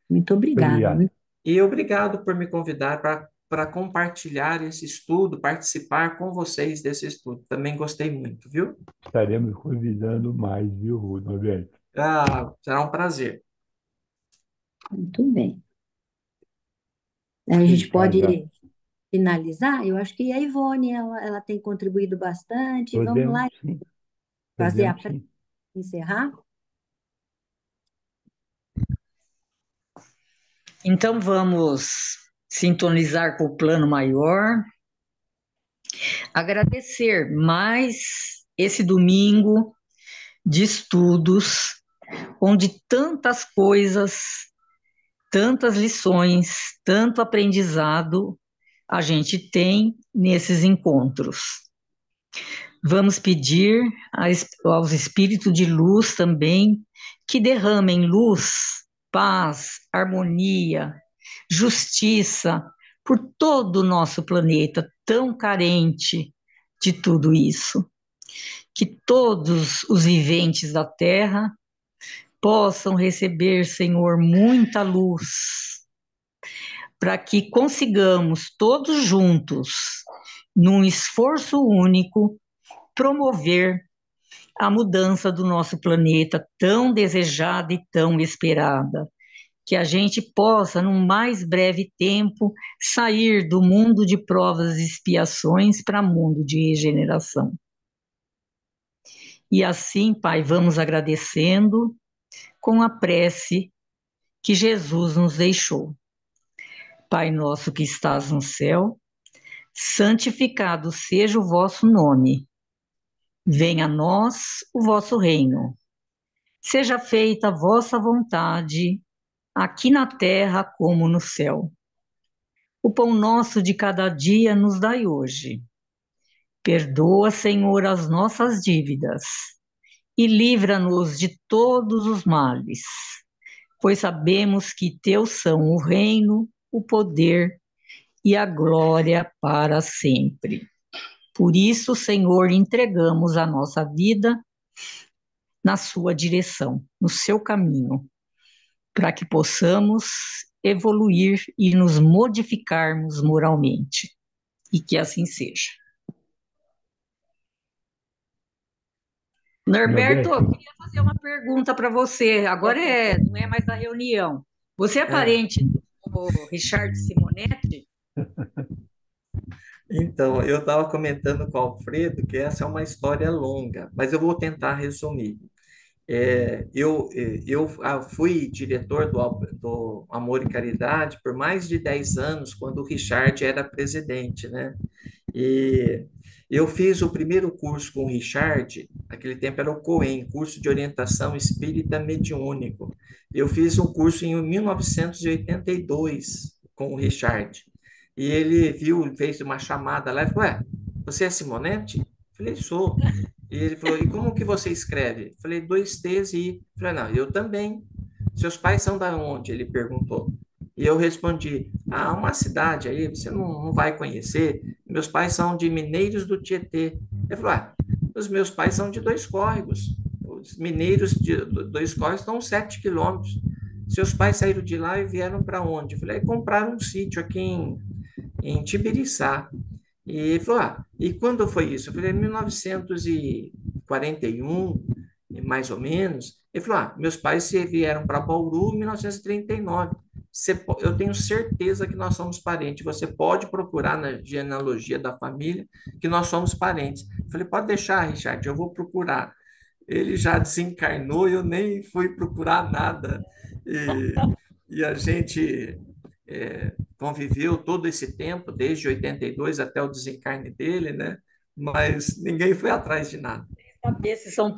[SPEAKER 5] Muito obrigada.
[SPEAKER 2] Obrigado.
[SPEAKER 1] E obrigado por me convidar para compartilhar esse estudo, participar com vocês desse estudo. Também gostei muito, viu?
[SPEAKER 2] Estaremos convidando mais, viu, Roberto?
[SPEAKER 1] Ah, será um prazer.
[SPEAKER 5] Muito bem. A gente
[SPEAKER 2] Ficar já.
[SPEAKER 5] pode finalizar? Eu acho que a Ivone, ela tem contribuído bastante. Vamos
[SPEAKER 2] Podemos
[SPEAKER 5] lá
[SPEAKER 2] sim,
[SPEAKER 5] fazer a
[SPEAKER 2] podemos
[SPEAKER 5] prece,
[SPEAKER 2] sim.
[SPEAKER 5] encerrar?
[SPEAKER 3] Então vamos sintonizar com o plano maior, agradecer mais esse domingo de estudos, onde tantas coisas, tantas lições, tanto aprendizado a gente tem nesses encontros. Vamos pedir aos espíritos de luz também que derramem luz, paz, harmonia, justiça por todo o nosso planeta tão carente de tudo isso. Que todos os viventes da Terra possam receber, Senhor, muita luz, para que consigamos todos juntos, num esforço único, promover a mudança do nosso planeta tão desejada e tão esperada. Que a gente possa, num mais breve tempo, sair do mundo de provas e expiações para mundo de regeneração. E assim, Pai, vamos agradecendo com a prece que Jesus nos deixou. Pai nosso que estás no céu, santificado seja o vosso nome. Venha a nós o vosso reino. Seja feita a vossa vontade, aqui na terra como no céu. O pão nosso de cada dia nos dai hoje. Perdoa, Senhor, as nossas dívidas e livra-nos de todos os males, pois sabemos que teu são o reino, o poder e a glória para sempre. Por isso, Senhor, entregamos a nossa vida na sua direção, no seu caminho, para que possamos evoluir e nos modificarmos moralmente. E que assim seja. Norberto, eu
[SPEAKER 2] Norberto,
[SPEAKER 3] queria fazer uma pergunta para você. Agora não é mais da reunião. Você é
[SPEAKER 1] É,
[SPEAKER 3] parente do Richard Simonetti?
[SPEAKER 1] então, eu estava comentando com o Alfredo que essa é uma história longa, mas eu vou tentar resumir. Eu fui diretor do Amor e Caridade por mais de 10 anos, quando o Richard era presidente, né? E eu fiz o primeiro curso com o Richard, naquele tempo era o COEM, Curso de Orientação Espírita Mediúnico. Eu fiz um curso em 1982 com o Richard. E ele viu, fez uma chamada lá e falou: Ué, você é Simonetti? Eu falei: Sou. E ele falou: E como que você escreve? Eu falei: 2 T's e I. Eu falei: Não, eu também. Seus pais são da onde? Ele perguntou. E eu respondi: ah, uma cidade aí, você não vai conhecer. Meus pais são de Mineiros do Tietê. Ele falou: ah, os meus pais são de Dois Córregos. Os mineiros de Dois Córregos estão 7 quilômetros. Seus pais saíram de lá e vieram para onde? Eu falei: compraram um sítio aqui em Tibiriçá. E ele falou: ah, e quando foi isso? Eu falei: 1941, mais ou menos. Ele falou: ah, meus pais vieram para Bauru em 1939. Eu tenho certeza que nós somos parentes. Você pode procurar na genealogia da família que nós somos parentes. Eu falei: pode deixar, Richard, eu vou procurar. Ele já desencarnou e eu nem fui procurar nada. E a gente conviveu todo esse tempo, desde 82 até o desencarne dele, né? Mas ninguém foi atrás de nada.
[SPEAKER 3] Saber se são